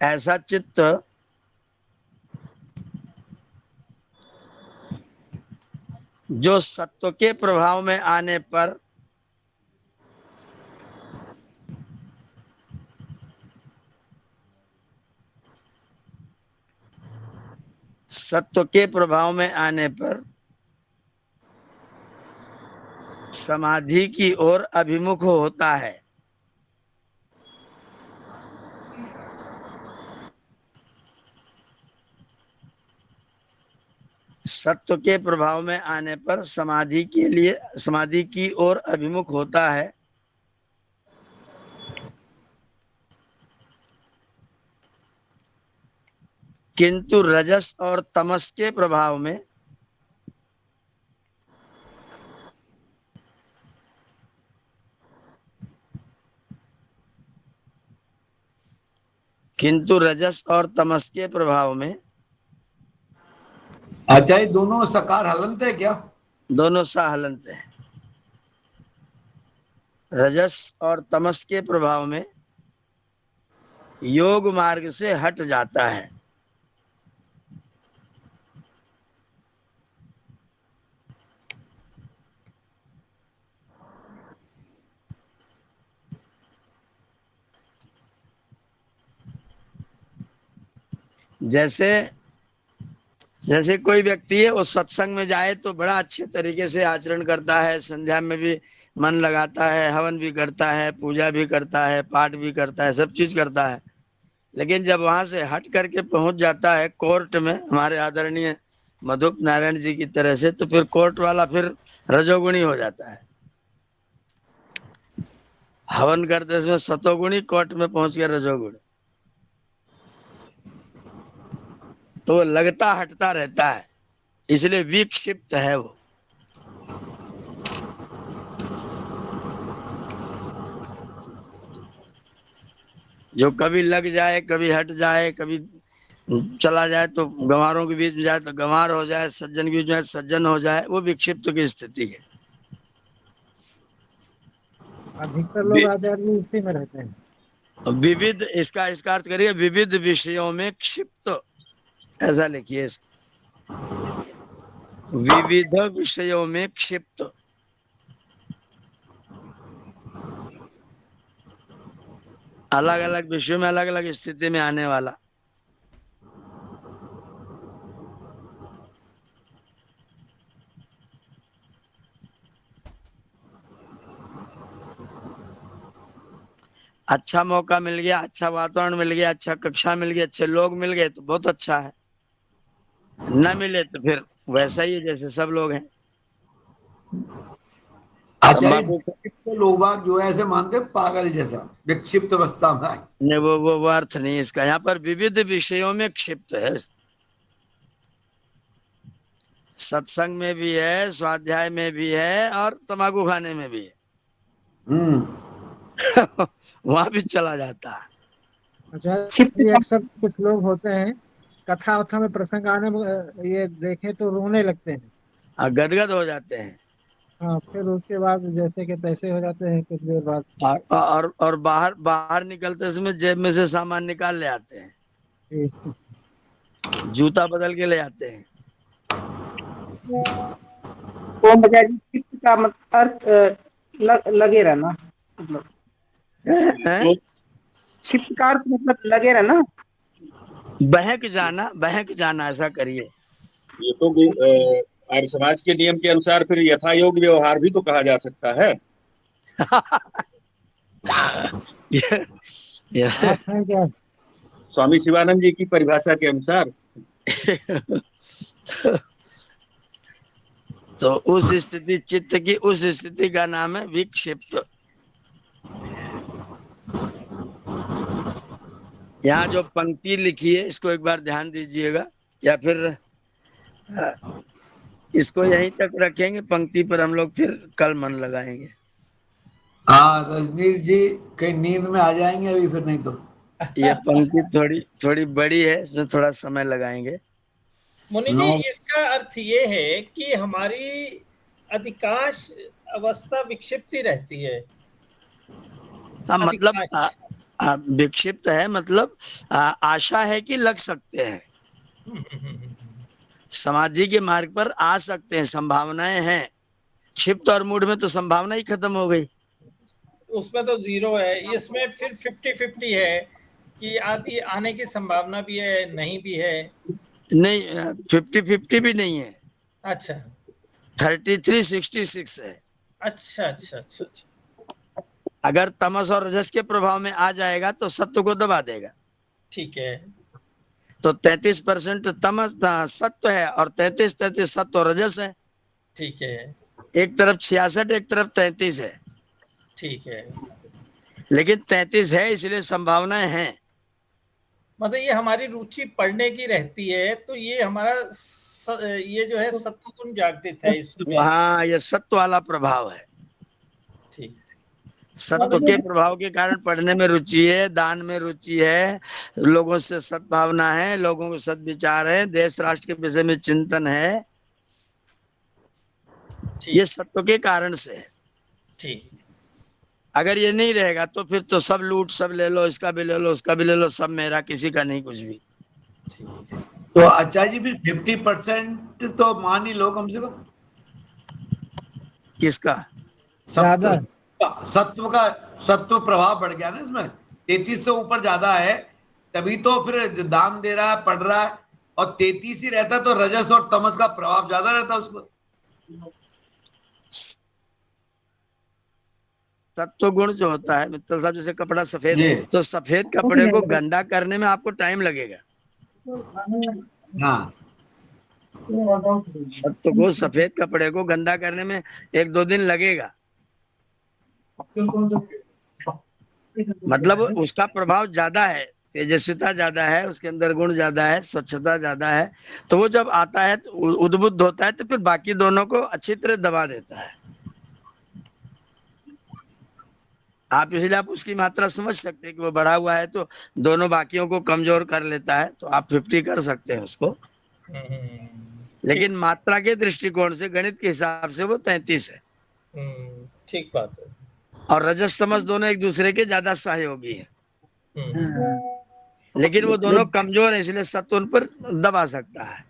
Speaker 1: ऐसा चित्त जो सत्व के प्रभाव में आने पर समाधि की ओर अभिमुख होता है। सत्व के प्रभाव में आने पर समाधि की ओर अभिमुख होता है। किंतु रजस और तमस के प्रभाव में
Speaker 2: आचार्य दोनों सकार हलंत है क्या?
Speaker 1: दोनों सा हलंत है। रजस और तमस के प्रभाव में योग मार्ग से हट जाता है। जैसे कोई व्यक्ति है वो सत्संग में जाए तो बड़ा अच्छे तरीके से आचरण करता है, संध्या में भी मन लगाता है, हवन भी करता है, पूजा भी करता है, पाठ भी करता है, सब चीज करता है। लेकिन जब वहां से हट करके पहुंच जाता है कोर्ट में, हमारे आदरणीय मधुप नारायण जी की तरह से, तो फिर कोर्ट वाला फिर रजोगुणी हो जाता है। हवन करते समय सतोगुणी, कोर्ट में पहुंच गया रजोगुण, तो लगता हटता रहता है, इसलिए विक्षिप्त है वो। जो कभी लग जाए, कभी हट जाए, कभी चला जाए तो गंवारों के बीच में जाए तो गंवार हो जाए, सज्जन के बीच में सज्जन हो जाए, वो विक्षिप्त की स्थिति है।
Speaker 13: अधिकतर लोग आचार्य इसी में रहते हैं।
Speaker 1: विविध, इसका अर्थ करिए विविध विषयों में क्षिप्त, ऐसा लिखिए इसको, विविध विषयों में क्षिप्त। अलग अलग विषयों में अलग अलग स्थिति में आने वाला। अच्छा मौका मिल गया, अच्छा वातावरण मिल गया, अच्छा कक्षा मिल गया, अच्छे लोग मिल गए तो बहुत अच्छा है। न मिले तो फिर वैसा ही है जैसे सब लोग हैं।
Speaker 2: आचार्य
Speaker 1: तंबाकू
Speaker 2: तो लोग बाग जो है ऐसे मानते हैं पागल जैसा विक्षिप्त अवस्था में है।
Speaker 1: ने वो अर्थ नहीं इसका। यहाँ पर विविध विषयों में क्षिप्त है। सत्संग में भी है, स्वाध्याय में भी है, और तंबाकू खाने में भी है। वहां भी चला जाता है।
Speaker 13: आचार्य जी अक्सर कुछ लोग होते हैं कथा वथा में प्रसंग आने में ये देखे तो रोने लगते हैं।
Speaker 1: गदगद हो जाते हैं।
Speaker 13: हाँ, फिर उसके बाद जैसे कि तैसे हो जाते हैं कुछ देर बाद।
Speaker 1: और बाहर निकलते समय जेब में से सामान निकाल ले आते हैं, जूता बदल के ले आते हैं।
Speaker 15: ओम बजाय चित्त का मतलब अर्थ लगे रहना, मतलब चित्त का अर्थ मतलब लगे रहना,
Speaker 1: बहक जाना ऐसा करिए।
Speaker 16: ये तो आर्य समाज के नियम के अनुसार फिर यथायोग्य व्यवहार भी तो कहा जा सकता है। स्वामी शिवानंद जी की परिभाषा के अनुसार।
Speaker 1: तो उस स्थिति, चित्त की उस स्थिति का नाम है विक्षिप्त। यहाँ जो पंक्ति लिखी है इसको एक बार ध्यान दीजिएगा, या फिर इसको यहीं तक रखेंगे। पंक्ति पर हम लोग फिर कल मन लगाएंगे।
Speaker 2: हाँ रजनीश जी कहीं नींद में आ जाएंगे अभी, फिर नहीं तो।
Speaker 1: ये पंक्ति थोड़ी बड़ी है, इसमें थोड़ा समय लगाएंगे।
Speaker 7: मुनि जी, इसका अर्थ ये है कि हमारी अधिकांश अवस्था विक्षिप्त रहती है।
Speaker 1: मतलब विक्षिप्त है, मतलब आशा है कि लग सकते हैं, समाधि के मार्ग पर आ सकते हैं, संभावनाएं हैं। क्षिप्त और मूढ़ में तो संभावना ही खत्म हो गई।
Speaker 7: उसमें तो 0 है। इसमें फिर 50-50 है कि आने की संभावना भी है, नहीं भी है।
Speaker 1: नहीं, 50-50 भी नहीं है।
Speaker 7: अच्छा,
Speaker 1: 33-66 है।
Speaker 7: अच्छा।
Speaker 1: अगर तमस और रजस के प्रभाव में आ जाएगा तो सत्व को दबा देगा।
Speaker 7: ठीक है।
Speaker 1: तो 33% तमस सत्व है और 33 सत्व और रजस है।
Speaker 7: ठीक है।
Speaker 1: एक तरफ 66, एक तरफ 33 है।
Speaker 7: ठीक है।
Speaker 1: लेकिन 33 है इसलिए संभावनाएं हैं।
Speaker 7: मतलब ये हमारी रुचि पढ़ने की रहती है, तो ये हमारा ये जो है सत्व गुण जागृत है इसमें।
Speaker 1: हाँ, ये सत्व वाला प्रभाव है।
Speaker 7: ठीक।
Speaker 1: सत्व के प्रभाव के कारण पढ़ने में रुचि है, दान में रुचि है, लोगों से सद्भावना है, लोगों को सद्विचार है, देश राष्ट्र के विषय में चिंतन है। ये सत्व के कारण से है।
Speaker 7: ठीक।
Speaker 1: अगर ये नहीं रहेगा तो फिर तो सब लूट, सब ले लो, इसका भी ले लो, उसका भी ले लो, सब मेरा, किसी का नहीं कुछ भी।
Speaker 2: तो आचार्य जी फिर 50% तो मान ही लो कम से कम।
Speaker 1: किसका?
Speaker 2: सत्व प्रभाव बढ़ गया ना इसमें। 33 से ऊपर ज्यादा है, तभी तो फिर दान दे रहा है, पढ़ रहा है। और 33 ही रहता तो रजस और तमस का प्रभाव ज्यादा रहता उस पर।
Speaker 1: सत्व गुण जो होता है मित्तल साहब, जैसे कपड़ा सफेद है तो सफेद कपड़े को गंदा करने में आपको टाइम लगेगा।
Speaker 2: हाँ,
Speaker 1: सत्व को, सफेद कपड़े को गंदा करने में 1-2 दिन लगेगा। मतलब उसका प्रभाव ज्यादा है, तेजस्विता ज्यादा है, उसके अंदर गुण ज्यादा है, स्वच्छता ज्यादा है। तो वो जब आता है तो उद्बुद्ध होता है, तो फिर बाकी दोनों को अच्छी तरह दबा देता है। आप इसलिए आप उसकी मात्रा समझ सकते हैं कि वो बढ़ा हुआ है तो दोनों बाकियों को कमजोर कर लेता है, तो आप 50 कर सकते हैं उसको। लेकिन मात्रा के दृष्टिकोण से, गणित के हिसाब से वो 33 है।
Speaker 7: ठीक बात है।
Speaker 1: और रजस तमस दोनों एक दूसरे के ज्यादा सहयोगी है, लेकिन वो दोनों कमजोर है, इसलिए सत्व उन पर दबा सकता है।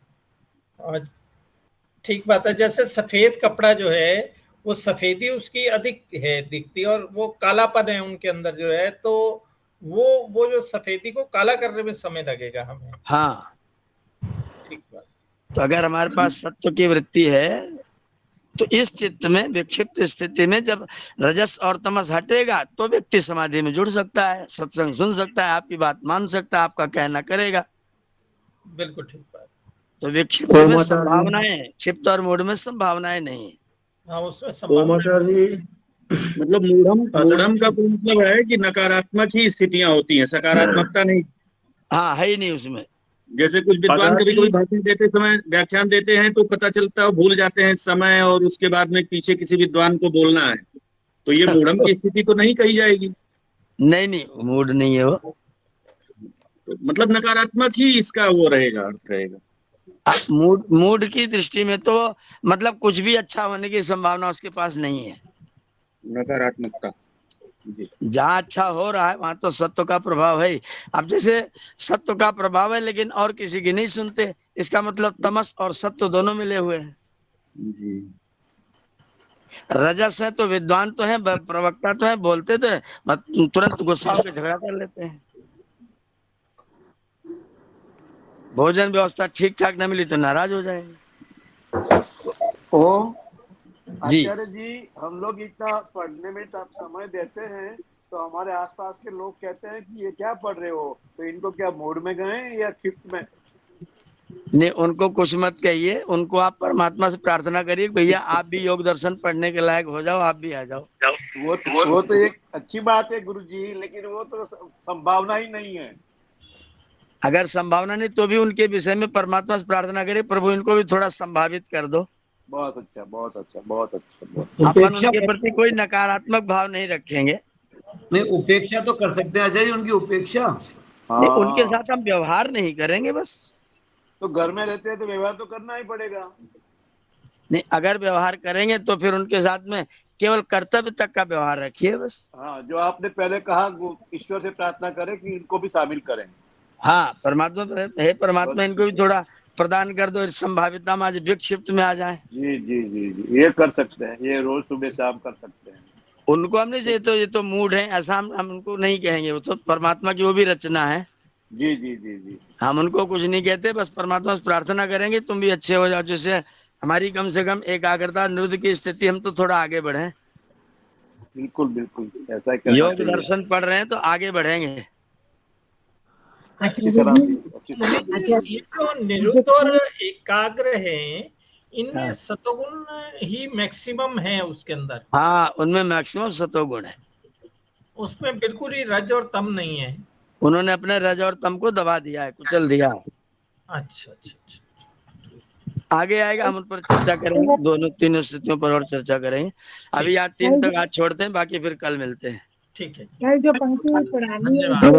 Speaker 7: ठीक बात है। जैसे सफेद कपड़ा जो है वो सफेदी उसकी अधिक है दिखती, और वो कालापन है उनके अंदर जो है, तो वो जो सफेदी को काला करने में समय लगेगा हमें।
Speaker 1: हाँ,
Speaker 7: ठीक बात।
Speaker 1: तो अगर हमारे पास सत्व की वृत्ति है तो इस चित्त में, विक्षिप्त स्थिति में, जब रजस और तमस हटेगा तो व्यक्ति समाधि में जुड़ सकता है, सत्संग सुन सकता है, आपकी बात मान सकता है, आपका कहना करेगा।
Speaker 7: बिल्कुल ठीक बात।
Speaker 1: तो विक्षिप्त में संभावनाएं, क्षिप्त और मूढ़ में संभावनाएं नहीं है।
Speaker 7: हाँ, उसमें
Speaker 9: ओम
Speaker 7: संभावना
Speaker 9: आचार्य जी,
Speaker 16: मतलब मूढ़म का तो मतलब है कि नकारात्मक ही स्थितियां होती हैं, सकारात्मकता नहीं।
Speaker 1: हाँ, है ही नहीं उसमें।
Speaker 16: जैसे कुछ विद्वान कभी कभी भाषण देते समय व्याख्यान देते हैं तो पता चलता है भूल जाते हैं समय और उसके बाद में पीछे किसी विद्वान को बोलना है, तो ये मूढ़म की स्थिति तो नहीं कही जाएगी।
Speaker 1: नहीं, मूड नहीं है वो।
Speaker 16: तो मतलब नकारात्मक ही इसका वो रहेगा, अर्थ रहेगा।
Speaker 1: मूड की दृष्टि में तो मतलब कुछ भी अच्छा होने की संभावना उसके पास नहीं है।
Speaker 16: नकारात्मकता
Speaker 1: जहाँ अच्छा हो रहा है वहां तो सत्व का प्रभाव है। अब जैसे सत्व का प्रभाव है लेकिन और किसी की नहीं सुनते, इसका मतलब तमस और सत्व दोनों मिले हुए हैं
Speaker 16: जी।
Speaker 1: रजस है तो विद्वान तो है, प्रवक्ता तो है, बोलते तो है, तुरंत गुस्सा होकर झगड़ा कर लेते हैं। भोजन व्यवस्था ठीक ठाक न मिली तो नाराज हो जाएंगे।
Speaker 11: ओम
Speaker 1: जी,
Speaker 11: आचार्य जी, हम लोग इतना पढ़ने में तब समय देते हैं तो हमारे आसपास के लोग कहते हैं कि ये क्या पढ़ रहे हो, तो इनको क्या मूड में गए या क्षिप्त में?
Speaker 1: नहीं, उनको कुछ मत कहिए, उनको आप परमात्मा से प्रार्थना करिए भैया आप भी योग दर्शन पढ़ने के लायक हो जाओ, आप भी आ जाओ।
Speaker 11: वो तो एक अच्छी बात है गुरु जी, लेकिन वो तो संभावना ही नहीं है।
Speaker 1: अगर संभावना नहीं तो भी उनके विषय में परमात्मा से प्रार्थना करिए, प्रभु इनको भी थोड़ा संभावित कर दो।
Speaker 11: बहुत अच्छा, बहुत अच्छा, बहुत अच्छा, बहुत अच्छा।
Speaker 1: अपन उनके प्रति कोई नकारात्मक भाव नहीं रखेंगे।
Speaker 2: नहीं, उपेक्षा तो कर सकते हैं अजय, उनकी उपेक्षा।
Speaker 1: नहीं, उनके साथ हम व्यवहार नहीं करेंगे बस।
Speaker 11: तो घर में रहते हैं तो व्यवहार तो करना ही पड़ेगा।
Speaker 1: नहीं, अगर व्यवहार करेंगे तो फिर उनके साथ में केवल कर्तव्य तक का व्यवहार रखिए बस।
Speaker 11: हाँ, जो आपने पहले कहा ईश्वर से प्रार्थना करें कि इनको भी शामिल करें।
Speaker 1: हाँ, परमात्मा हे परमात्मा इनको भी थोड़ा प्रदान कर दो, संभावितता में आज विक्षिप्त में आ जाए।
Speaker 11: जी जी जी जी, ये कर सकते हैं, ये रोज सुबह शाम कर सकते हैं।
Speaker 1: उनको हमने ये तो मूड है ऐसा हम उनको नहीं कहेंगे, वो तो परमात्मा की वो भी रचना है।
Speaker 11: जी जी जी जी,
Speaker 1: हम उनको कुछ नहीं कहते, बस परमात्मा से प्रार्थना करेंगे तुम भी अच्छे हो जाओ, जैसे हमारी कम से कम एकाग्रता निरुद्ध की स्थिति, हम तो थोड़ा आगे बढ़े।
Speaker 11: बिल्कुल बिल्कुल, ऐसा ही करना
Speaker 1: योग
Speaker 11: चाहिए।
Speaker 1: दर्शन पढ़ रहे हैं तो आगे बढ़ेंगे।
Speaker 11: अच्छी तरह से,
Speaker 7: ये जो निरुद्ध और एकाग्र है, इनमें सतोगुण ही मैक्सिमम है उसके अंदर।
Speaker 1: हाँ, उनमें मैक्सिमम सतोगुण है,
Speaker 7: उसमें बिल्कुल ही रज और तम नहीं है।
Speaker 1: उन्होंने अपने रज और तम को दबा दिया है, कुचल दिया है।
Speaker 7: अच्छा अच्छा अच्छा,
Speaker 1: आगे आएगा, हम उन पर चर्चा करेंगे, दोनों तीनों स्थितियों पर और चर्चा करेंगे। अभी आज 3 तक आज छोड़ते हैं, बाकी फिर कल मिलते हैं।
Speaker 7: ठीक है।
Speaker 3: जो पंक्ति पुरानी है
Speaker 7: धन्यवाद।